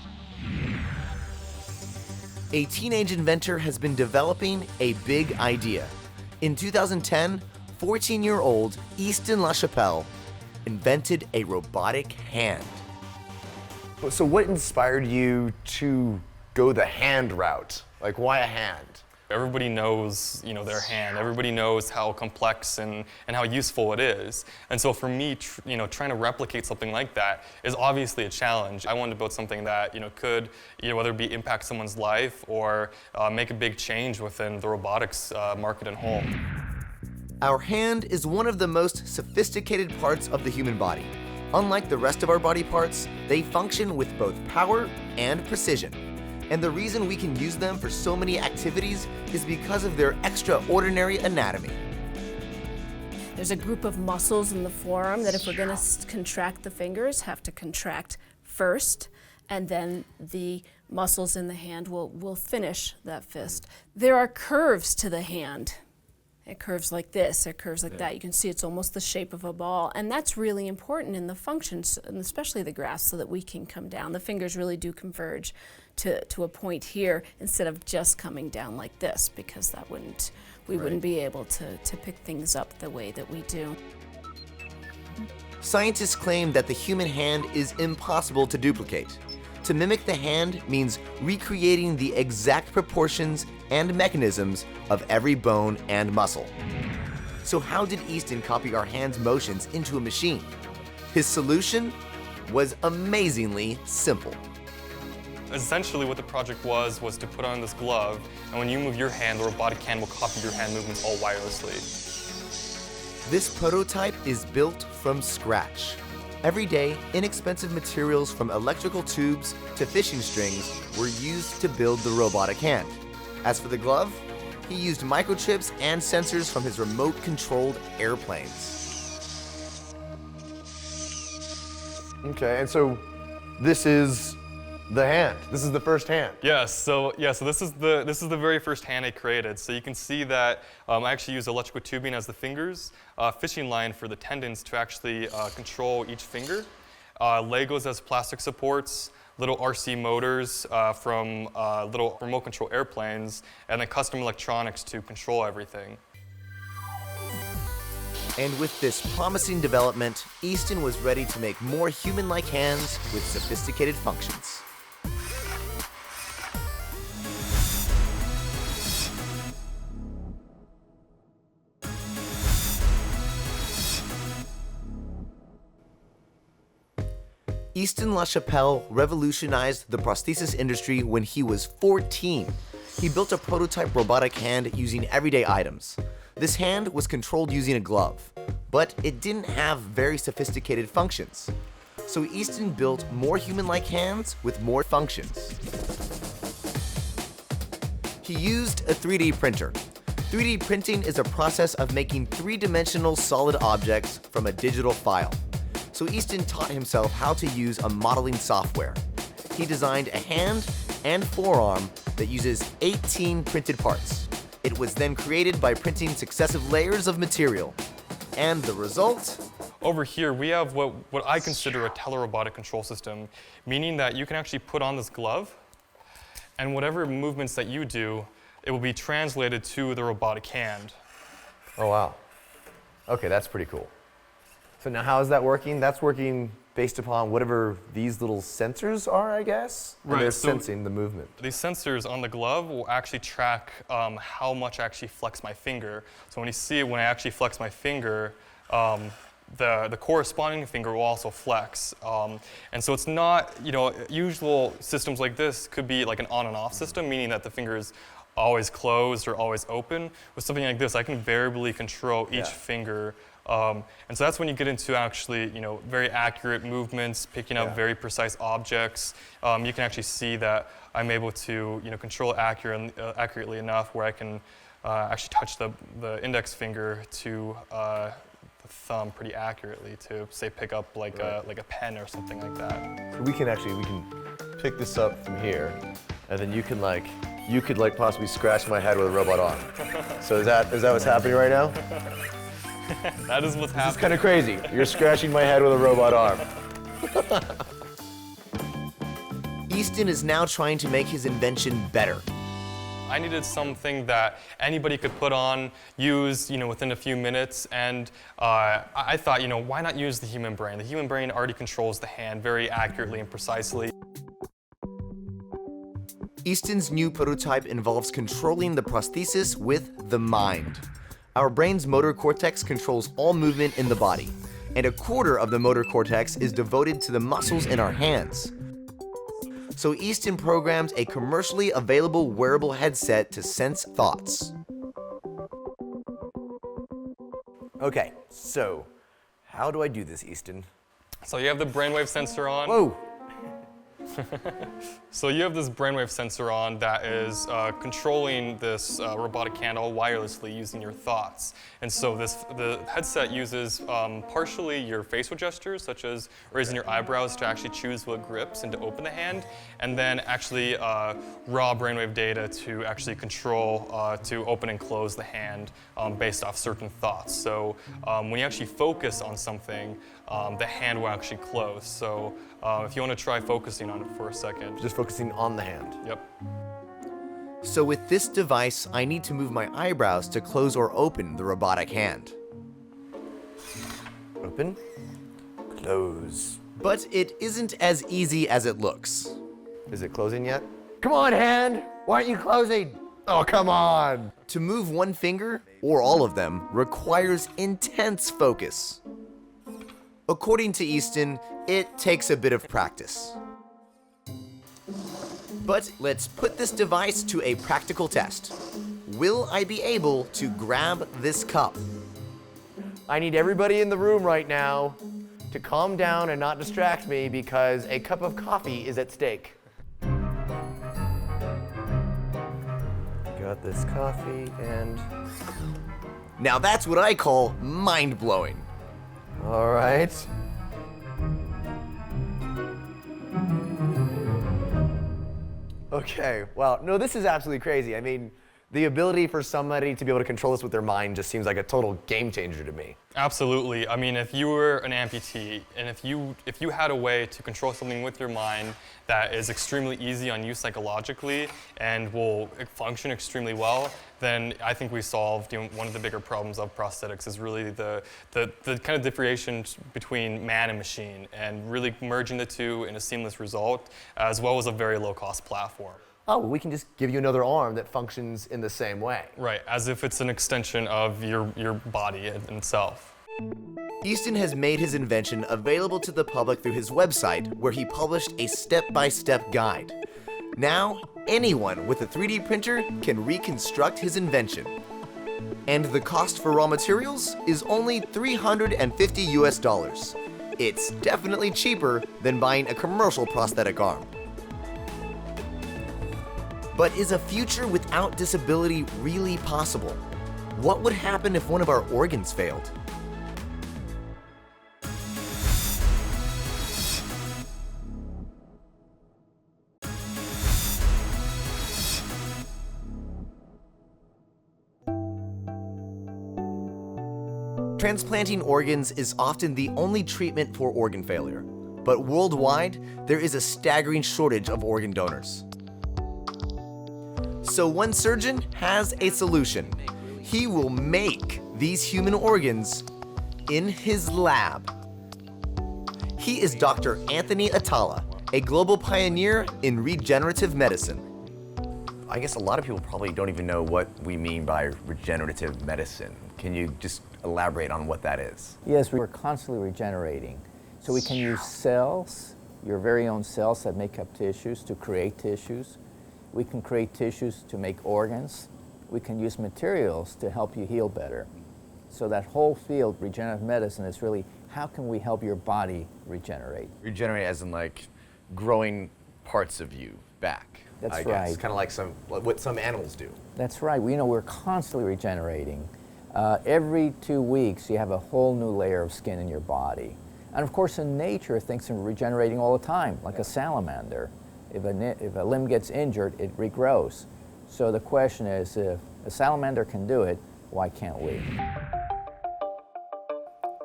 Speaker 1: A teenage inventor has been developing a big idea. In 2010, 14-year-old Easton LaChapelle invented a robotic hand.
Speaker 5: So what inspired you to go the hand route? Like, why a hand?
Speaker 16: Everybody knows, their hand. Everybody knows how complex and how useful it is. And so for me, trying to replicate something like that is obviously a challenge. I wanted to build something that, could, whether it be impact someone's life or make a big change within the robotics market and whole.
Speaker 1: Our hand is one of the most sophisticated parts of the human body. Unlike the rest of our body parts, they function with both power and precision. And the reason we can use them for so many activities is because of their extraordinary anatomy.
Speaker 17: There's a group of muscles in the forearm that if we're going to contract the fingers, have to contract first, and then the muscles in the hand will finish that fist. There are curves to the hand. It curves like this, it curves like that. You can see it's almost the shape of a ball, and that's really important in the functions, and especially the grasp, so that we can come down. The fingers really do converge to a point here instead of just coming down like this, because that we wouldn't be able to pick things up the way that we do.
Speaker 1: Scientists claim that the human hand is impossible to duplicate. To mimic the hand means recreating the exact proportions and mechanisms of every bone and muscle. So how did Easton copy our hand's motions into a machine? His solution was amazingly simple.
Speaker 16: Essentially what the project was to put on this glove, and when you move your hand, the robotic hand will copy your hand movements all wirelessly.
Speaker 1: This prototype is built from scratch. Every day, inexpensive materials from electrical tubes to fishing strings were used to build the robotic hand. As for the glove, he used microchips and sensors from his remote-controlled airplanes.
Speaker 5: Okay, and so this is the hand. This is the first hand.
Speaker 16: Yes. So this is the very first hand I created. So you can see that I actually use electrical tubing as the fingers, fishing line for the tendons to actually control each finger, Legos as plastic supports, little RC motors from little remote control airplanes, and then custom electronics to control everything.
Speaker 1: And with this promising development, Easton was ready to make more human-like hands with sophisticated functions. Easton LaChapelle revolutionized the prosthesis industry when he was 14. He built a prototype robotic hand using everyday items. This hand was controlled using a glove, but it didn't have very sophisticated functions. So Easton built more human-like hands with more functions. He used a 3D printer. 3D printing is a process of making three-dimensional solid objects from a digital file. So Easton taught himself how to use a modeling software. He designed a hand and forearm that uses 18 printed parts. It was then created by printing successive layers of material. And the result?
Speaker 16: Over here, we have what I consider a telerobotic control system, meaning that you can actually put on this glove, and whatever movements that you do, it will be translated to the robotic hand.
Speaker 5: Oh, wow. Okay, that's pretty cool. So now how is that working? That's working
Speaker 11: based upon whatever these little sensors are, I guess? And
Speaker 16: Right,
Speaker 11: they're
Speaker 16: so
Speaker 11: sensing the movement.
Speaker 16: These sensors on the glove will actually track how much I actually flex my finger. So when you see when I actually flex my finger, the corresponding finger will also flex. And so it's not, usual systems like this could be like an on and off system, meaning that the finger is always closed or always open. With something like this, I can variably control each finger. And so that's when you get into actually, very accurate movements, picking up very precise objects. You can actually see that I'm able to, control it accurately enough where I can actually touch the index finger to the thumb pretty accurately to, say, pick up like a pen or something like that.
Speaker 11: So we can pick this up from here, and then you could possibly scratch my head with a robot arm. So is that what's happening right now?
Speaker 16: That is what's happening.
Speaker 11: This is kind of crazy. You're scratching my head with a robot arm.
Speaker 1: Easton is now trying to make his invention better.
Speaker 16: I needed something that anybody could put on, use, within a few minutes, and I thought, why not use the human brain? The human brain already controls the hand very accurately and precisely.
Speaker 1: Easton's new prototype involves controlling the prosthesis with the mind. Our brain's motor cortex controls all movement in the body, and a quarter of the motor cortex is devoted to the muscles in our hands. So Easton programs a commercially available wearable headset to sense thoughts.
Speaker 11: Okay, so how do I do this, Easton?
Speaker 16: So you have the brainwave sensor on.
Speaker 11: Whoa!
Speaker 16: So you have this brainwave sensor on that is controlling this robotic hand all wirelessly using your thoughts. And so the headset uses partially your facial gestures, such as raising your eyebrows to actually choose what grips and to open the hand, and then actually raw brainwave data to actually control to open and close the hand based off certain thoughts. So when you actually focus on something, the hand will actually close. So if you want to try focusing on it for a second.
Speaker 11: Just focusing on the hand.
Speaker 16: Yep.
Speaker 1: So with this device, I need to move my eyebrows to close or open the robotic hand.
Speaker 11: Open, close.
Speaker 1: But it isn't as easy as it looks.
Speaker 11: Is it closing yet? Come on, hand! Why aren't you closing? Oh, come on!
Speaker 1: To move one finger, or all of them, requires intense focus. According to Easton, it takes a bit of practice. But let's put this device to a practical test. Will I be able to grab this cup?
Speaker 11: I need everybody in the room right now to calm down and not distract me because a cup of coffee is at stake. Got this coffee and...
Speaker 1: Now that's what I call mind-blowing.
Speaker 11: All right. Okay, wow. No, this is absolutely crazy. I mean, the ability for somebody to be able to control this with their mind just seems like a total game changer to me.
Speaker 16: Absolutely. I mean, if you were an amputee and if you had a way to control something with your mind that is extremely easy on you psychologically and will function extremely well, then I think we solved one of the bigger problems of prosthetics is really the kind of differentiation between man and machine and really merging the two in a seamless result as well as a very low-cost platform.
Speaker 11: Oh, well, we can just give you another arm that functions in the same way.
Speaker 16: Right, as if it's an extension of your body itself.
Speaker 1: Easton has made his invention available to the public through his website, where he published a step-by-step guide. Now, anyone with a 3D printer can reconstruct his invention. And the cost for raw materials is only $350 US. It's definitely cheaper than buying a commercial prosthetic arm. But is a future without disability really possible? What would happen if one of our organs failed? Transplanting organs is often the only treatment for organ failure, but worldwide, there is a staggering shortage of organ donors. So one surgeon has a solution. He will make these human organs in his lab. He is Dr. Anthony Atala, a global pioneer in regenerative medicine.
Speaker 11: I guess a lot of people probably don't even know what we mean by regenerative medicine. Can you just elaborate on what that is?
Speaker 18: Yes, we're constantly regenerating. So we can use cells, your very own cells that make up tissues, to create tissues. We can create tissues to make organs. We can use materials to help you heal better. So that whole field, regenerative medicine, is really how can we help your body regenerate?
Speaker 11: Regenerate as in like growing parts of you back.
Speaker 18: That's
Speaker 11: I
Speaker 18: right.
Speaker 11: guess. Kind of like what some animals do.
Speaker 18: That's right. We're constantly regenerating. Every 2 weeks, you have a whole new layer of skin in your body. And of course, in nature, things are regenerating all the time, like a salamander. If a limb gets injured, it regrows. So the question is, if a salamander can do it, why can't we?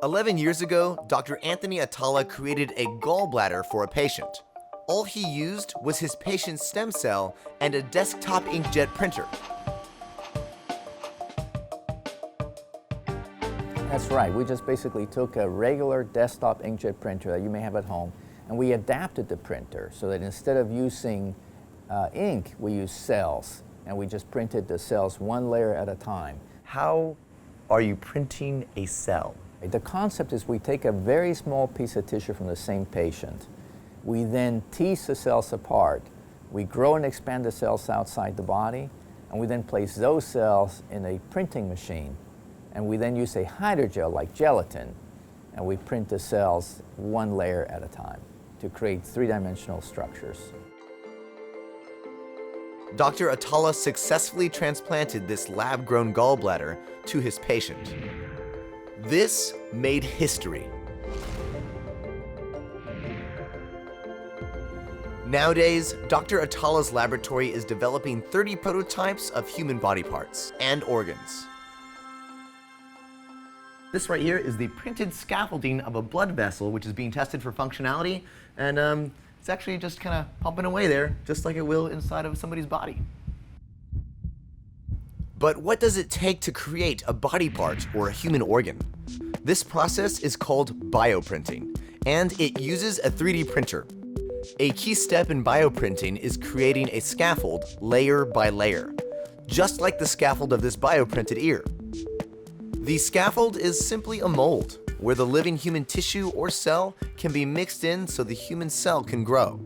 Speaker 1: 11 years ago, Dr. Anthony Atala created a gallbladder for a patient. All he used was his patient's stem cell and a desktop inkjet printer.
Speaker 18: That's right. We just basically took a regular desktop inkjet printer that you may have at home, and we adapted the printer so that instead of using ink, we use cells, and we just printed the cells one layer at a time.
Speaker 11: How are you printing a cell?
Speaker 18: The concept is we take a very small piece of tissue from the same patient. We then tease the cells apart. We grow and expand the cells outside the body, and we then place those cells in a printing machine. And we then use a hydrogel like gelatin, and we print the cells one layer at a time to create three-dimensional structures.
Speaker 1: Dr. Atala successfully transplanted this lab-grown gallbladder to his patient. This made history. Nowadays, Dr. Atala's laboratory is developing 30 prototypes of human body parts and organs.
Speaker 11: This right here is the printed scaffolding of a blood vessel, which is being tested for functionality, and it's actually just kind of pumping away there, just like it will inside of somebody's body.
Speaker 1: But what does it take to create a body part or a human organ? This process is called bioprinting, and it uses a 3D printer. A key step in bioprinting is creating a scaffold layer by layer, just like the scaffold of this bioprinted ear. The scaffold is simply a mold where the living human tissue or cell can be mixed in so the human cell can grow.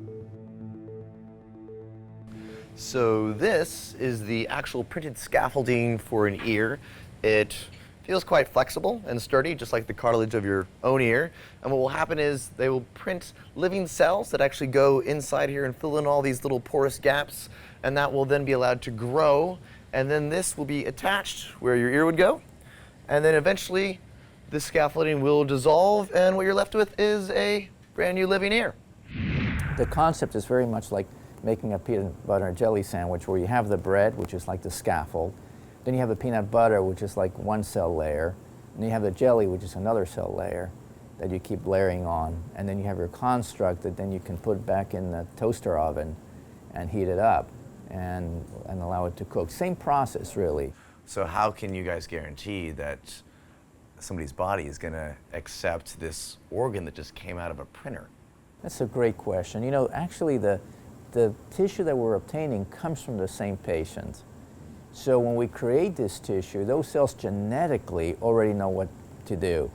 Speaker 11: So this is the actual printed scaffolding for an ear. It feels quite flexible and sturdy, just like the cartilage of your own ear. And what will happen is they will print living cells that actually go inside here and fill in all these little porous gaps, and that will then be allowed to grow. And then this will be attached where your ear would go. And then eventually this scaffolding will dissolve, and what you're left with is a brand new living ear.
Speaker 18: The concept is very much like making a peanut butter and jelly sandwich, where you have the bread, which is like the scaffold, then you have the peanut butter, which is like one cell layer, and you have the jelly, which is another cell layer that you keep layering on, and then you have your construct that then you can put back in the toaster oven and heat it up and allow it to cook. Same process, really.
Speaker 11: So how can you guys guarantee that somebody's body is going to accept this organ that just came out of a printer?
Speaker 18: That's a great question. You know, actually the tissue that we're obtaining comes from the same patient. So when we create this tissue, those cells genetically already know what to do.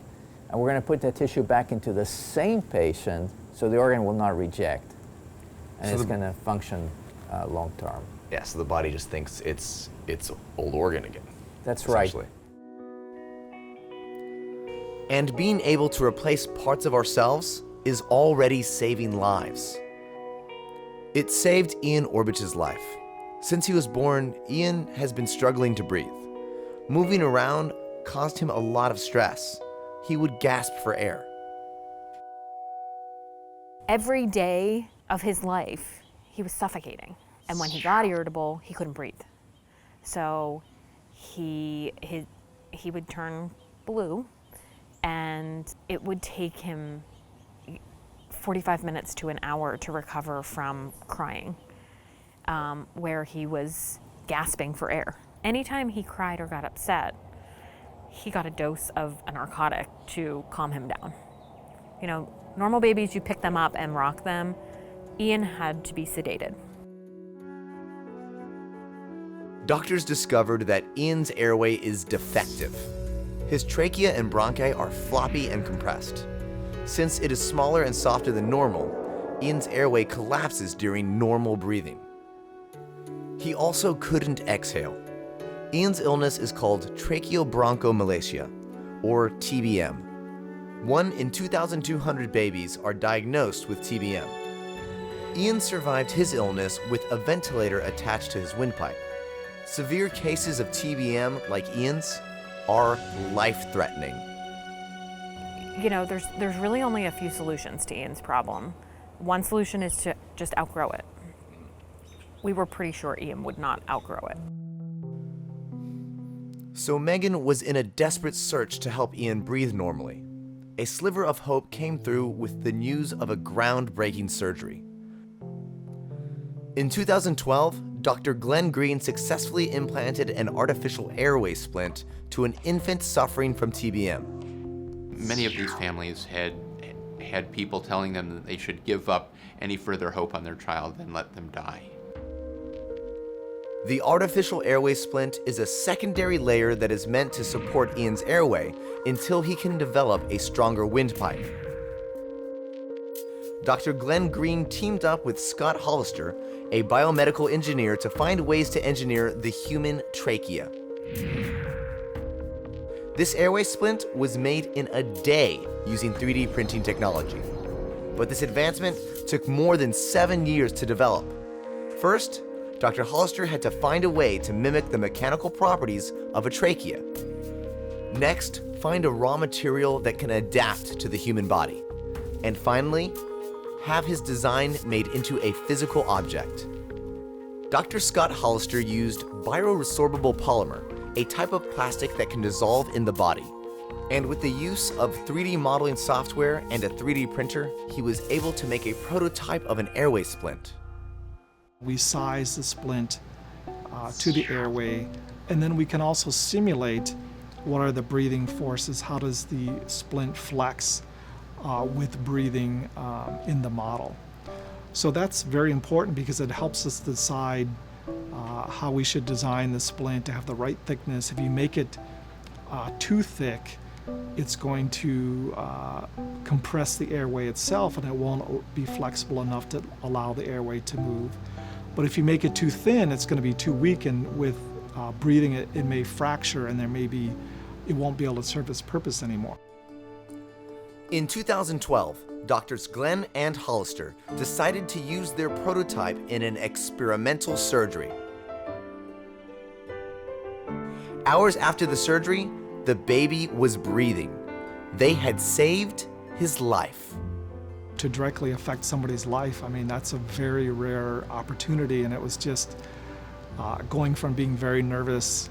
Speaker 18: And we're going to put that tissue back into the same patient so the organ will not reject. And
Speaker 11: So
Speaker 18: it's going to function long term.
Speaker 11: Yeah, so the body just thinks it's old organ again.
Speaker 18: That's right.
Speaker 1: And being able to replace parts of ourselves is already saving lives. It saved Ian Orbich's life. Since he was born, Ian has been struggling to breathe. Moving around caused him a lot of stress. He would gasp for air.
Speaker 19: Every day of his life, he was suffocating. And when he got irritable, he couldn't breathe. So he would turn blue, and it would take him 45 minutes to an hour to recover from crying, where he was gasping for air. Anytime he cried or got upset, he got a dose of a narcotic to calm him down. You know, Normal babies, you pick them up and rock them. Ian had to be sedated.
Speaker 1: Doctors discovered that Ian's airway is defective. His trachea and bronchi are floppy and compressed. Since it is smaller and softer than normal, Ian's airway collapses during normal breathing. He also couldn't exhale. Ian's illness is called tracheobronchomalacia, or TBM. 1 in 2,200 babies are diagnosed with TBM. Ian survived his illness with a ventilator attached to his windpipe. Severe cases of TBM, like Ian's, are life-threatening.
Speaker 19: You know, there's really only a few solutions to Ian's problem. One solution is to just outgrow it. We were pretty sure Ian would not outgrow it.
Speaker 1: So Megan was in a desperate search to help Ian breathe normally. A sliver of hope came through with the news of a groundbreaking surgery. In 2012, Dr. Glenn Green successfully implanted an artificial airway splint to an infant suffering from TBM.
Speaker 20: Many of these families had people telling them that they should give up any further hope on their child and let them die.
Speaker 1: The artificial airway splint is a secondary layer that is meant to support Ian's airway until he can develop a stronger windpipe. Dr. Glenn Green teamed up with Scott Hollister, a biomedical engineer, to find ways to engineer the human trachea. This airway splint was made in a day using 3D printing technology. But this advancement took more than 7 years to develop. First, Dr. Hollister had to find a way to mimic the mechanical properties of a trachea. Next, find a raw material that can adapt to the human body. And finally, have his design made into a physical object. Dr. Scott Hollister used bioresorbable polymer, a type of plastic that can dissolve in the body. And with the use of 3D modeling software and a 3D printer, he was able to make a prototype of an airway splint.
Speaker 21: We size the splint to the airway, and then we can also simulate what are the breathing forces, how does the splint flex with breathing in the model. So that's very important because it helps us decide how we should design the splint to have the right thickness. If you make it too thick, it's going to compress the airway itself, and it won't be flexible enough to allow the airway to move. But if you make it too thin, it's going to be too weak, and with breathing it may fracture, and it won't be able to serve its purpose anymore.
Speaker 1: In 2012, Doctors Glenn and Hollister decided to use their prototype in an experimental surgery. Hours after the surgery, the baby was breathing. They had saved his life.
Speaker 21: To directly affect somebody's life, I mean, that's a very rare opportunity, and it was just going from being very nervous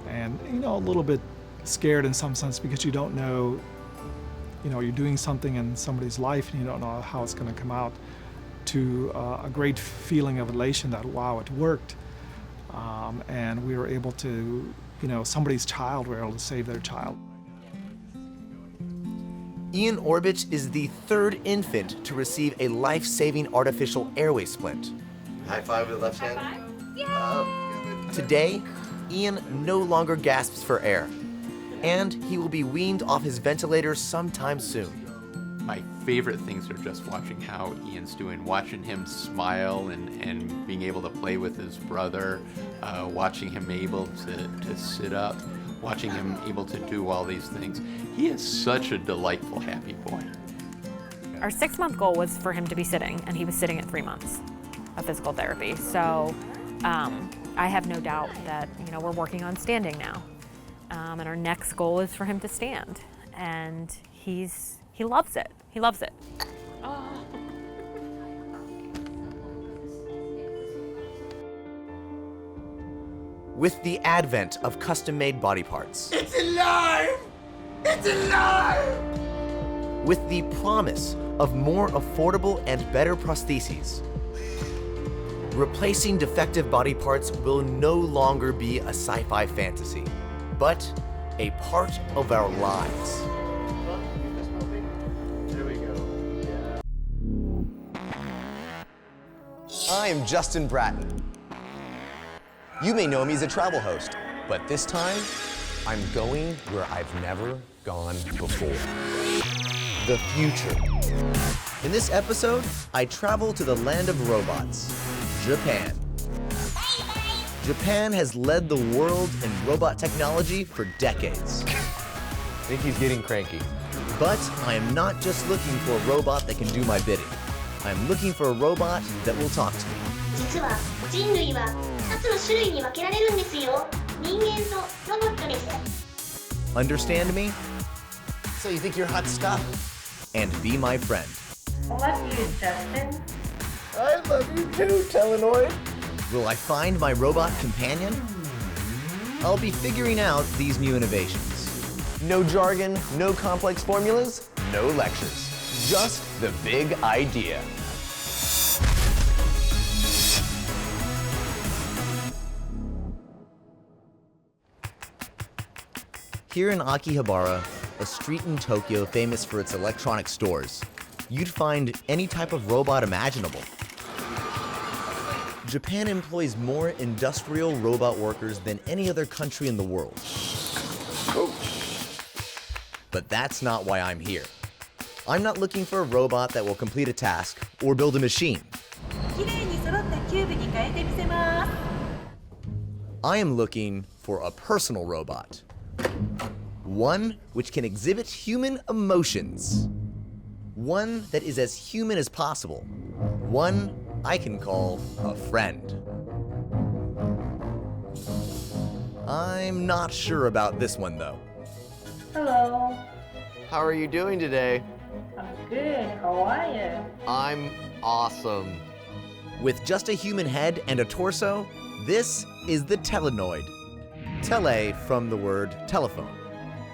Speaker 21: and, a little bit scared in some sense because you don't know, you're doing something in somebody's life and you don't know how it's going to come out, to a great feeling of elation that, wow, it worked. And we were able to, somebody's child, we were able to save their child.
Speaker 1: Ian Orbich is the third infant to receive a life-saving artificial airway splint. High five with the left hand. Today, Ian no longer gasps for air, and he will be weaned off his ventilator sometime soon.
Speaker 20: My favorite things are just watching how Ian's doing, watching him smile and being able to play with his brother, watching him able to sit up, watching him able to do all these things. He is such a delightful, happy boy.
Speaker 19: Our 6-month goal was for him to be sitting, and he was sitting at 3 months of physical therapy. So I have no doubt that we're working on standing now. And our next goal is for him to stand. And he loves it. He loves it. Oh.
Speaker 1: With the advent of custom-made body parts.
Speaker 22: It's alive! It's alive!
Speaker 1: With the promise of more affordable and better prostheses. Replacing defective body parts will no longer be a sci-fi fantasy, but a part of our lives.
Speaker 22: There we go. Yeah.
Speaker 1: I am Justin Bratton. You may know me as a travel host, but this time, I'm going where I've never gone before. The future. In this episode, I travel to the land of robots, Japan. Japan has led the world in robot technology for decades. I think he's getting cranky. But I am not just looking for a robot that can do my bidding. I'm looking for a robot that will talk to me.
Speaker 4: 実は人類は2つの種類に分けられるんですよ。人間とロボットです。
Speaker 1: Understand me?
Speaker 5: So you think you're hot stuff?
Speaker 1: And be my friend.
Speaker 4: I love you, Justin.
Speaker 5: I love you too, Telenoid.
Speaker 1: Will I find my robot companion? I'll be figuring out these new innovations.
Speaker 5: No jargon, no complex formulas, no lectures. Just the big idea.
Speaker 1: Here in Akihabara, a street in Tokyo famous for its electronic stores, you'd find any type of robot imaginable. Japan employs more industrial robot workers than any other country in the world. But that's not why I'm here. I'm not looking for a robot that will complete a task or build a machine. I am looking for a personal robot. One which can exhibit human emotions. One that is as human as possible. One I can call a friend. I'm not sure about this one though.
Speaker 4: Hello.
Speaker 5: How are you doing today?
Speaker 4: I'm good. How are you?
Speaker 5: I'm awesome.
Speaker 1: With just a human head and a torso, this is the Telenoid. Tele from the word telephone.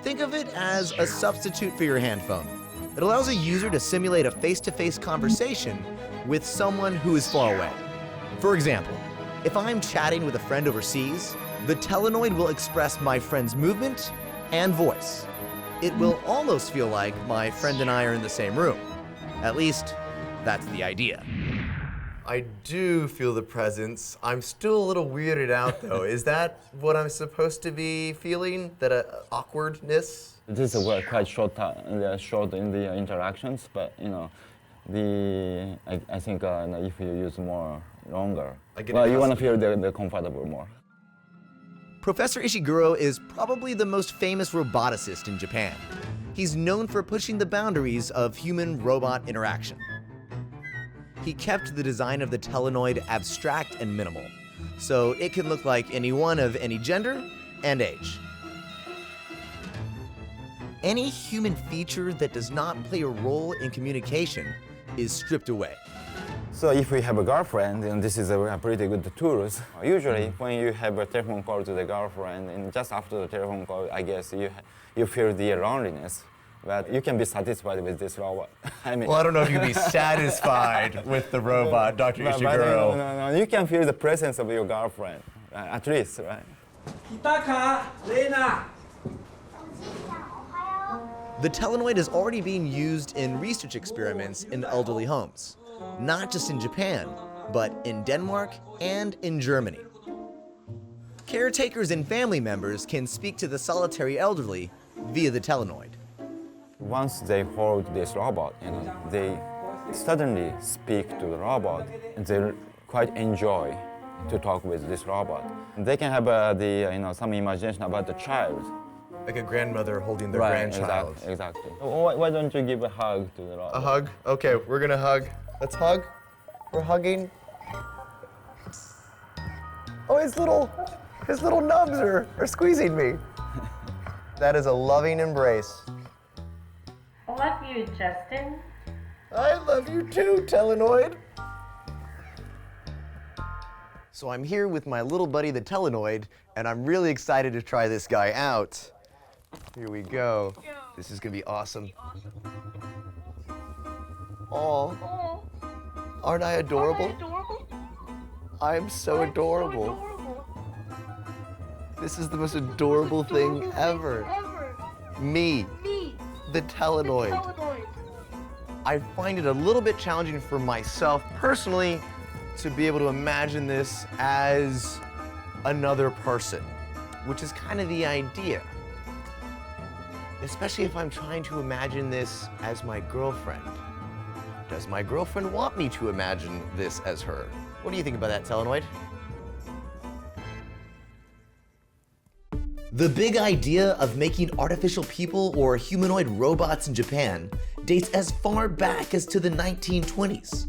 Speaker 1: Think of it as a substitute for your hand phone. It allows a user to simulate a face-to-face conversation with someone who is far away. For example, if I'm chatting with a friend overseas, the Telenoid will express my friend's movement and voice. It will almost feel like my friend and I are in the same room. At least, that's the idea.
Speaker 5: I do feel the presence. I'm still a little weirded out though. Is that what I'm supposed to be feeling? That awkwardness?
Speaker 6: This is quite short in the interactions, but you know, I think if you use more longer, well, you want to feel the comfortable more.
Speaker 1: Professor Ishiguro is probably the most famous roboticist in Japan. He's known for pushing the boundaries of human-robot interaction. He kept the design of the Telenoid abstract and minimal, so it can look like anyone of any gender and age. Any human feature that does not play a role in communication is stripped away.
Speaker 6: So if we have a girlfriend, then this is a pretty good tool. Usually, when you have a telephone call to the girlfriend, and just after the telephone call, I guess you feel the loneliness. But you can be satisfied with this robot. I mean,
Speaker 5: well, I don't know if you can be satisfied with the robot, Dr. Ishiguro.
Speaker 6: No, you can feel the presence of your girlfriend, at least, right?
Speaker 1: The Telenoid is already being used in research experiments in elderly homes. Not just in Japan, but in Denmark and in Germany. Caretakers and family members can speak to the solitary elderly via the Telenoid.
Speaker 6: Once they hold this robot, they suddenly speak to the robot, and they quite enjoy to talk with this robot. They can have some imagination about the child.
Speaker 5: Like a grandmother holding their grandchild.
Speaker 6: Exactly. Why don't you give a hug to the robot?
Speaker 5: A hug? Okay, we're gonna hug. Let's hug. We're hugging. Oh, his little nubs are squeezing me. That is a loving embrace.
Speaker 4: I love you, Justin.
Speaker 5: I love you too, Telenoid. So I'm here with my little buddy, the Telenoid, and I'm really excited to try this guy out. Here we go. This is gonna be awesome. Oh, aren't I adorable? I'm so adorable. This is the most adorable thing ever. Me, the Telenoid. I find it a little bit challenging for myself personally
Speaker 11: to be able to imagine this as another person, which is kind of the idea. Especially if I'm trying to imagine this as my girlfriend. Does my girlfriend want me to imagine this as her? What do you think about that, Telenoid? The big idea of making artificial people or humanoid robots in Japan dates as far back as to the 1920s.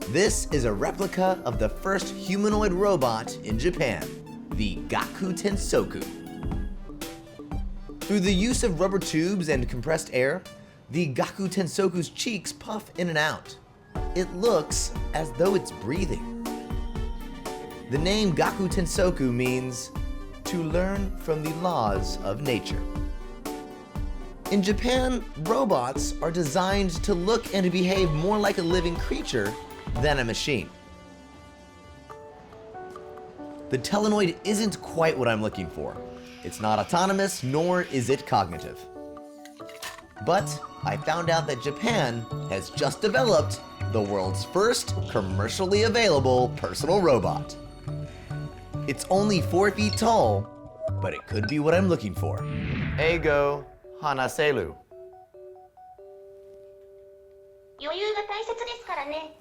Speaker 11: This is a replica of the first humanoid robot in Japan, the Gaku Tensoku. Through the use of rubber tubes and compressed air, the Gaku Tensoku's cheeks puff in and out. It looks as though it's breathing. The name Gaku Tensoku means to learn from the laws of nature. In Japan, robots are designed to look and behave more like a living creature than a machine. The Telenoid isn't quite what I'm looking for. It's not autonomous, nor is it cognitive. But I found out that Japan has just developed the world's first commercially available personal robot. It's only 4 feet tall, but it could be what I'm looking for. Eigo Hanaselu.
Speaker 4: 余裕が大切ですからね。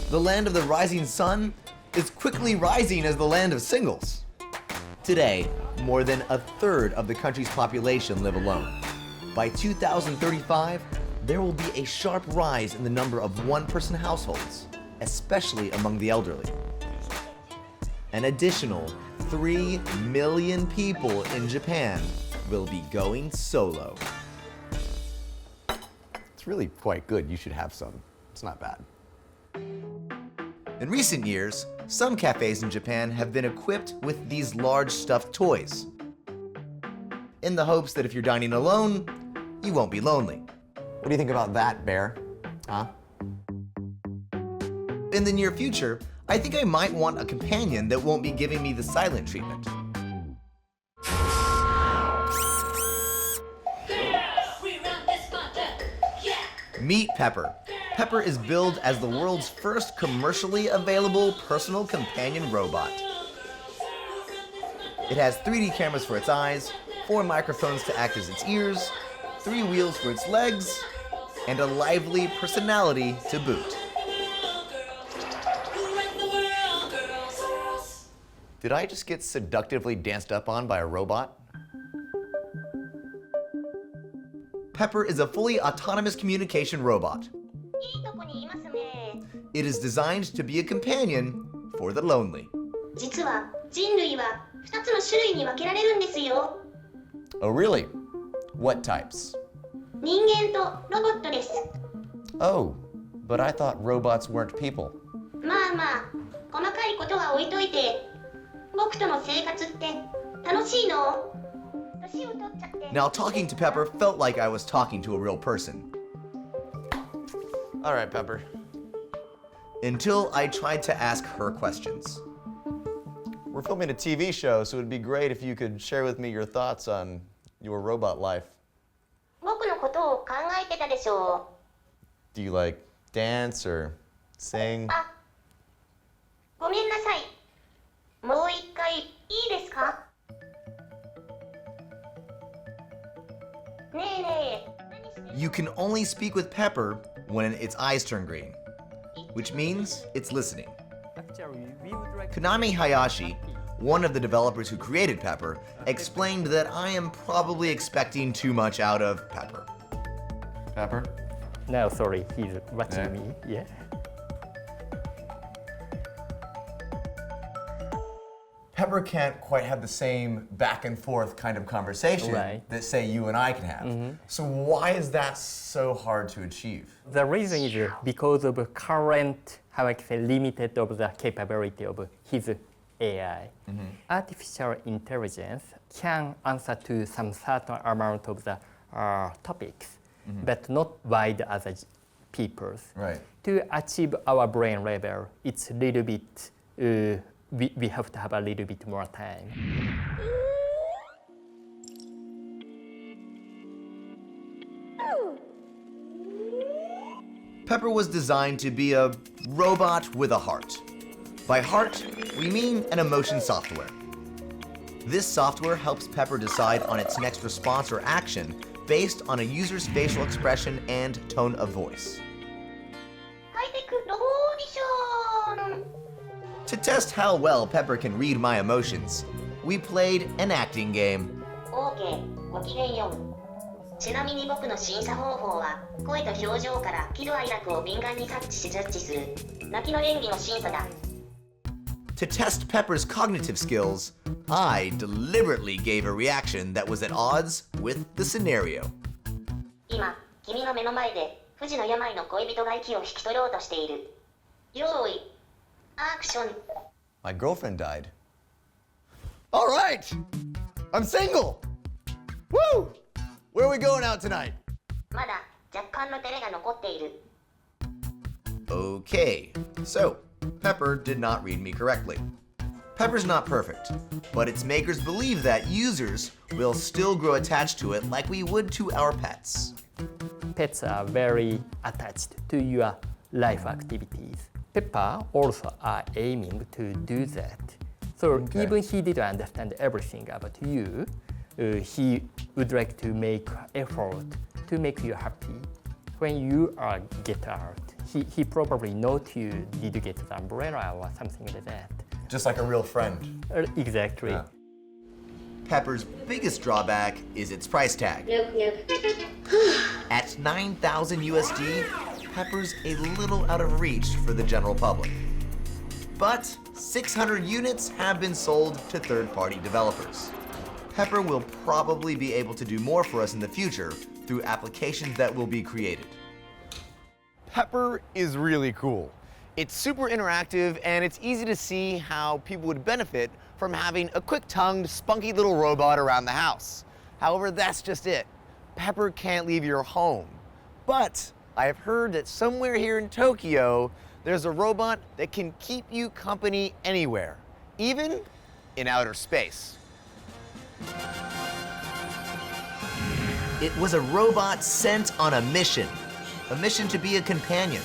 Speaker 11: The land of the rising sun is quickly rising as the land of singles. Today, more than a third of the country's population live alone. By 2035, there will be a sharp rise in the number of one-person households, especially among the elderly. An additional 3 million people in Japan will be going solo. It's really quite good. You should have some. It's not bad. In recent years, some cafes in Japan have been equipped with these large stuffed toys, in the hopes that if you're dining alone, you won't be lonely. What do you think about that, Bear? Huh? In the near future, I think I might want a companion that won't be giving me the silent treatment. Meet Pepper. Pepper is billed as the world's first commercially available personal companion robot. It has 3D cameras for its eyes, 4 microphones to act as its ears, 3 wheels for its legs, and a lively personality to boot. Did I just get seductively danced up on by a robot? Pepper is a fully autonomous communication robot. It is designed to be a companion for the lonely.
Speaker 4: 実は人類は2つの種類に分けられるんですよ。
Speaker 11: Oh, really? What types?
Speaker 4: 人間とロボットです。
Speaker 11: Oh, but I thought robots weren't people.
Speaker 4: まあまあ、細かいことは置いといて、僕との生活って楽しいの？年を取っちゃって。
Speaker 11: Now, talking to Pepper felt like I was talking to a real person. All right, Pepper. Until I tried to ask her questions. We're filming a TV show, so it'd be great if you could share with me your thoughts on your robot life.
Speaker 4: 僕のことを考えてたでしょう。
Speaker 11: Do you like dance or sing?
Speaker 4: あ、ごめんなさい。もう一回いいですか？ねえねえ。
Speaker 11: You can only speak with Pepper when its eyes turn green, which means it's listening. Konami Hayashi, one of the developers who created Pepper, explained that I am probably expecting too much out of Pepper. Pepper?
Speaker 3: No, sorry, he's watching me. Yeah.
Speaker 11: Pepper can't quite have the same back and forth kind of conversation that, say, you and I can have. So why is that so hard to achieve?
Speaker 3: The reason is because of current, how I can say, limited of the capability of his AI. Artificial intelligence can answer to some certain amount of the topics, but not wide other people's.
Speaker 11: Right.
Speaker 3: To achieve our brain level, it's a little bit, we have to have a little bit more time.
Speaker 1: Pepper was designed to be a robot with a heart. By heart, we mean an emotion software. This software helps Pepper decide on its next response or action based on a user's facial expression and tone of voice. To test how well Pepper can read my emotions, we played an acting game.
Speaker 4: OK、ごきげんよう。ちなみに僕の審査方法は、声と表情から喜怒哀楽を敏感に察知しジャッジする、泣きの演技の審査だ。
Speaker 1: To test Pepper's cognitive skills, I deliberately gave a reaction that was at odds with the scenario.
Speaker 4: 今、君の目の前で、不治の病の恋人が息を引き取ろうとしている。用意、アクション。
Speaker 1: My girlfriend died. All right! I'm single! Woo! Where are we going out tonight?
Speaker 4: まだ若干の照れが残っている。
Speaker 1: Okay, so Pepper did not read me correctly. Pepper's not perfect, but its makers believe that users will still grow attached to it like we would to our pets.
Speaker 3: Pets are very attached to your life activities. Pepper also are aiming to do that. So even he didn't understand everything about you, he would like to make effort to make you happy. When you get out, he probably note you did get the umbrella or something like that.
Speaker 1: Just like a real friend.
Speaker 3: Exactly.
Speaker 1: Yeah. Pepper's biggest drawback is its price tag. At 9,000 USD, Pepper's a little out of reach for the general public. But 600 units have been sold to third-party developers. Pepper will probably be able to do more for us in the future through applications that will be created.
Speaker 11: Pepper is really cool. It's super interactive, and it's easy to see how people would benefit from having a quick-tongued, spunky little robot around the house. However, that's just it. Pepper can't leave your home. But I have heard that somewhere here in Tokyo, there's a robot that can keep you company anywhere, even in outer space.
Speaker 1: It was a robot sent on a mission to be a companion,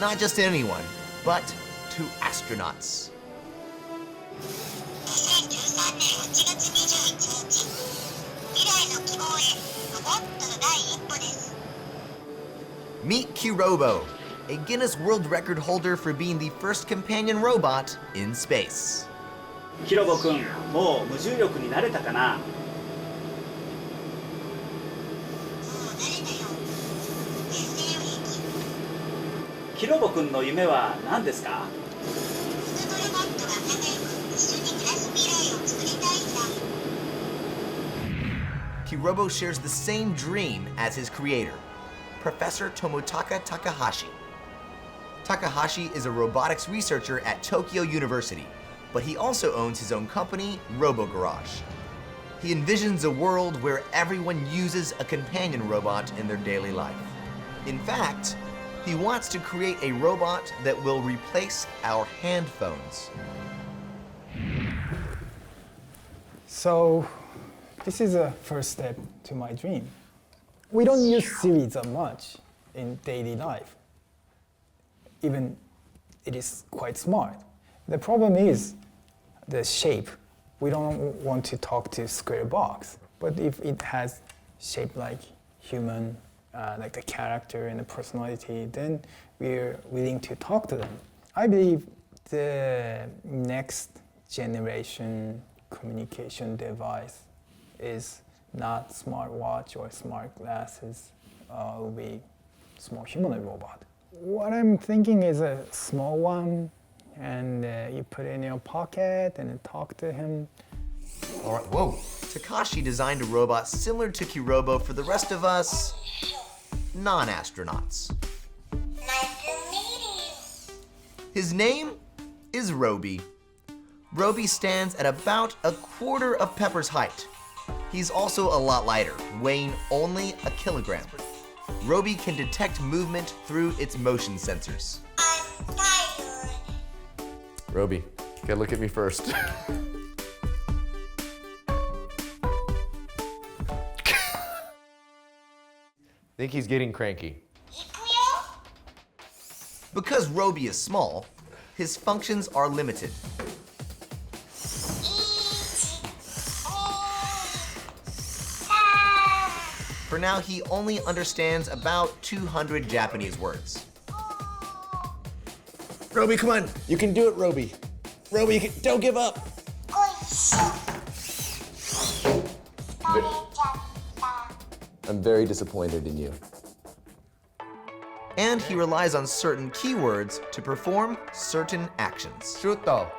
Speaker 1: not just to anyone, but to astronauts. Meet Kirobo, a Guinness World Record holder for being the first companion robot in space.
Speaker 7: ヒロボくん、もう無重力になれたかな？ヒロボくんの夢は何ですか？
Speaker 1: Kirobo shares the same dream as his creator, Professor Tomotaka Takahashi. Takahashi is a robotics researcher at Tokyo University, but he also owns his own company, RoboGarage. He envisions a world where everyone uses a companion robot in their daily life. In fact, he wants to create a robot that will replace our hand phones.
Speaker 9: So, this is a first step to my dream. We don't use Siri that much in daily life. Even it is quite smart. The problem is the shape. We don't want to talk to square box, but if it has shape like human, like the character and the personality, then we're willing to talk to them. I believe the next generation communication device is not smartwatch or smart glasses, will be small humanoid robot. What I'm thinking is a small one, and you put it in your pocket and talk to him.
Speaker 1: All right, whoa. Takashi designed a robot similar to Kirobo for the rest of us non-astronauts.
Speaker 4: Nice to meet you.
Speaker 1: His name is Roby. Roby stands at about a quarter of Pepper's height. He's also a lot lighter, weighing only a kilogram. Roby can detect movement through its motion sensors.
Speaker 4: I'm tired.
Speaker 11: Roby, you gotta look at me first. think he's getting cranky.
Speaker 1: Because Roby is small, his functions are limited. For now, he only understands about 200 Japanese words.
Speaker 5: Roby, come on. You can do it, Roby. Roby, don't give up.
Speaker 11: I'm very disappointed in you.
Speaker 1: And he relies on certain keywords to perform certain actions.
Speaker 11: Shuto.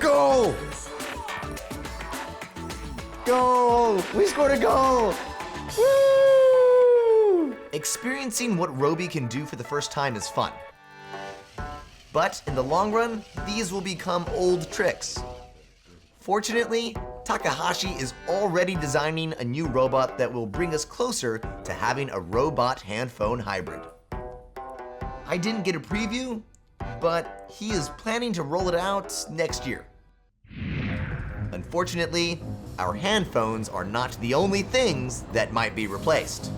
Speaker 11: Goal! Goal! We scored a goal! Woo!
Speaker 1: Experiencing what Roby can do for the first time is fun. But in the long run, these will become old tricks. Fortunately, Takahashi is already designing a new robot that will bring us closer to having a robot hand-phone hybrid. I didn't get a preview, but he is planning to roll it out next year. Unfortunately, our hand phones are not the only things that might be replaced.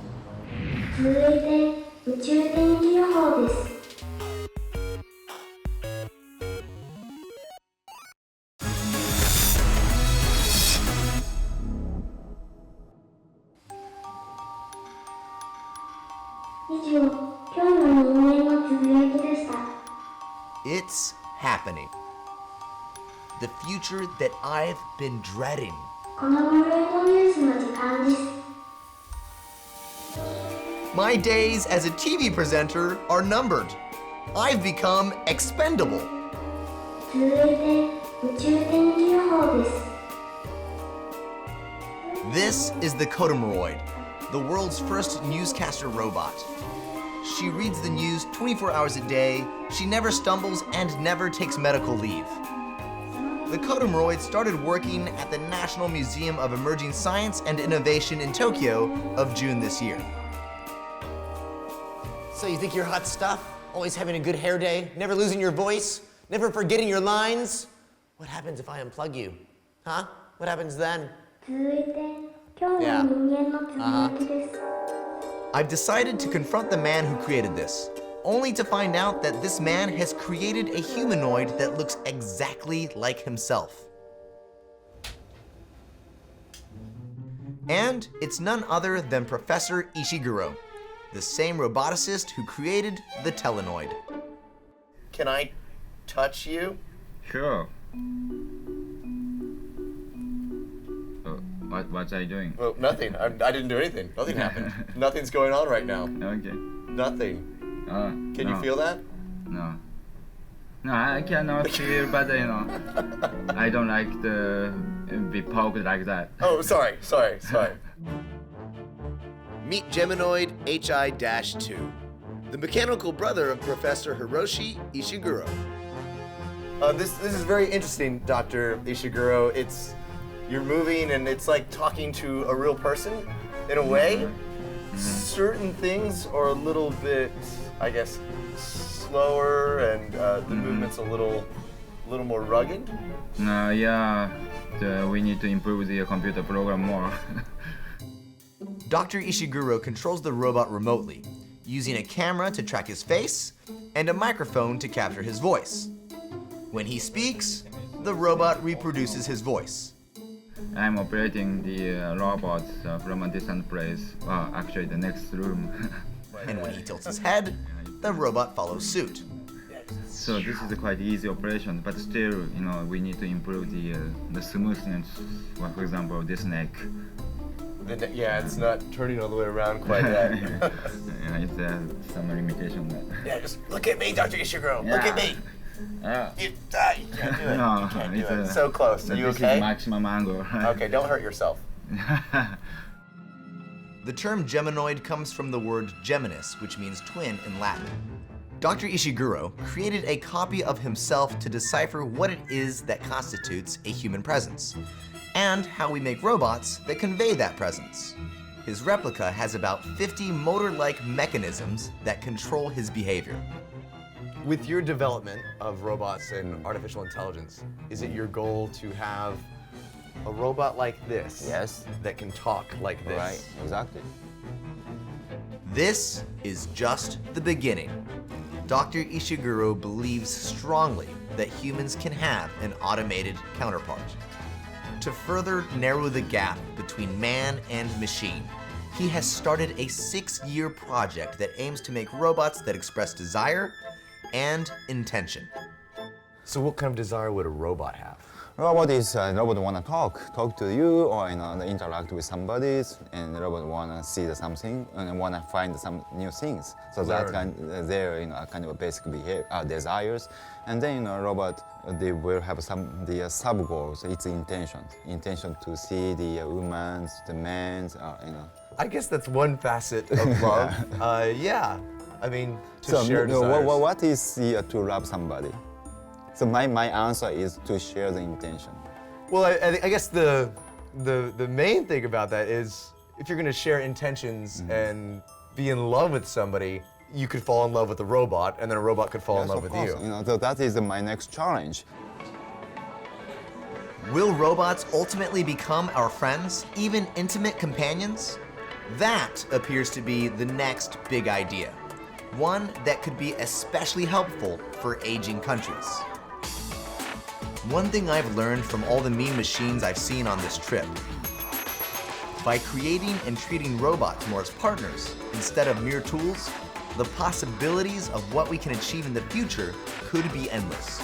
Speaker 1: It's happening. The future that I've been dreading. My days as a TV presenter are numbered. I've become expendable. This is the Humanoid, the world's first newscaster robot. She reads the news 24 hours a day, she never stumbles and never takes medical leave. The Humanoid started working at the National Museum of Emerging Science and Innovation in Tokyo of June this year.
Speaker 5: So you think you're hot stuff? Always having a good hair day? Never losing your voice? Never forgetting your lines? What happens if I unplug you? Huh? What happens then? Yeah.
Speaker 1: I've decided to confront the man who created this, only to find out that this man has created a humanoid that looks exactly like himself. And it's none other than Professor Ishiguro, the same roboticist who created the Telenoid.
Speaker 11: Can I touch you?
Speaker 6: Sure. What are you doing?
Speaker 11: Well, nothing. I didn't do anything. Nothing happened. Nothing's going on right now.
Speaker 6: Okay.
Speaker 11: Nothing. Can you feel that?
Speaker 6: No. No, I cannot feel, but you know, I don't like to be poked like that.
Speaker 11: Oh, sorry. Meet Geminoid HI-2, the mechanical brother of Professor Hiroshi Ishiguro. This is very interesting, Dr. Ishiguro. You're moving and it's like talking to a real person in a way. Certain things are a little bit, I guess, slower and the movement's a little more rugged.
Speaker 6: We need to improve the computer program more.
Speaker 1: Dr. Ishiguro controls the robot remotely, using a camera to track his face and a microphone to capture his voice. When he speaks, the robot reproduces his voice.
Speaker 6: I'm operating the robot from a distant place, actually the next room.
Speaker 1: And when he tilts his head, the robot follows suit.
Speaker 6: So this is a quite easy operation, but still, we need to improve the smoothness. For example, this neck.
Speaker 11: Yeah, it's not turning all the way around quite yet.
Speaker 6: Yeah, it's some limitation there.
Speaker 11: Yeah, just look at me, Dr. Ishiguro. Look at me.
Speaker 6: Yeah.
Speaker 11: You can't do it.
Speaker 6: No,
Speaker 11: you can't do it. So close. Are you okay?
Speaker 6: This is maximum angle.
Speaker 11: Okay, don't hurt yourself.
Speaker 1: The term Geminoid comes from the word geminis, which means twin in Latin. Dr. Ishiguro created a copy of himself to decipher what it is that constitutes a human presence, and how we make robots that convey that presence. His replica has about 50 motor-like mechanisms that control his behavior.
Speaker 11: With your development of robots and artificial intelligence, is it your goal to have A robot like this.
Speaker 6: Yes.
Speaker 11: That can talk like this.
Speaker 6: Right, exactly.
Speaker 1: This is just the beginning. Dr. Ishiguro believes strongly that humans can have an automated counterpart. To further narrow the gap between man and machine, he has started a 6-year project that aims to make robots that express desire and intention.
Speaker 11: So what kind of desire would a robot have?
Speaker 6: Robot is robot want to talk to you, or interact with somebody, and robot want to see something and want to find some new things. So that their kind of basic behavior, desires, and then robot they will have some the sub goals. It's intention to see the women, the men,
Speaker 11: I guess that's one facet of love. Yeah, I mean to
Speaker 6: so
Speaker 11: share desires.
Speaker 6: What is to love somebody? So my answer is to share the intention.
Speaker 11: Well, I guess the main thing about that is if you're going to share intentions and be in love with somebody, you could fall in love with a robot, and then a robot could fall in love with you.
Speaker 6: So that is my next challenge.
Speaker 1: Will robots ultimately become our friends, even intimate companions? That appears to be the next big idea. One that could be especially helpful for aging countries. One thing I've learned from all the mean machines I've seen on this trip: by creating and treating robots more as partners instead of mere tools, the possibilities of what we can achieve in the future could be endless.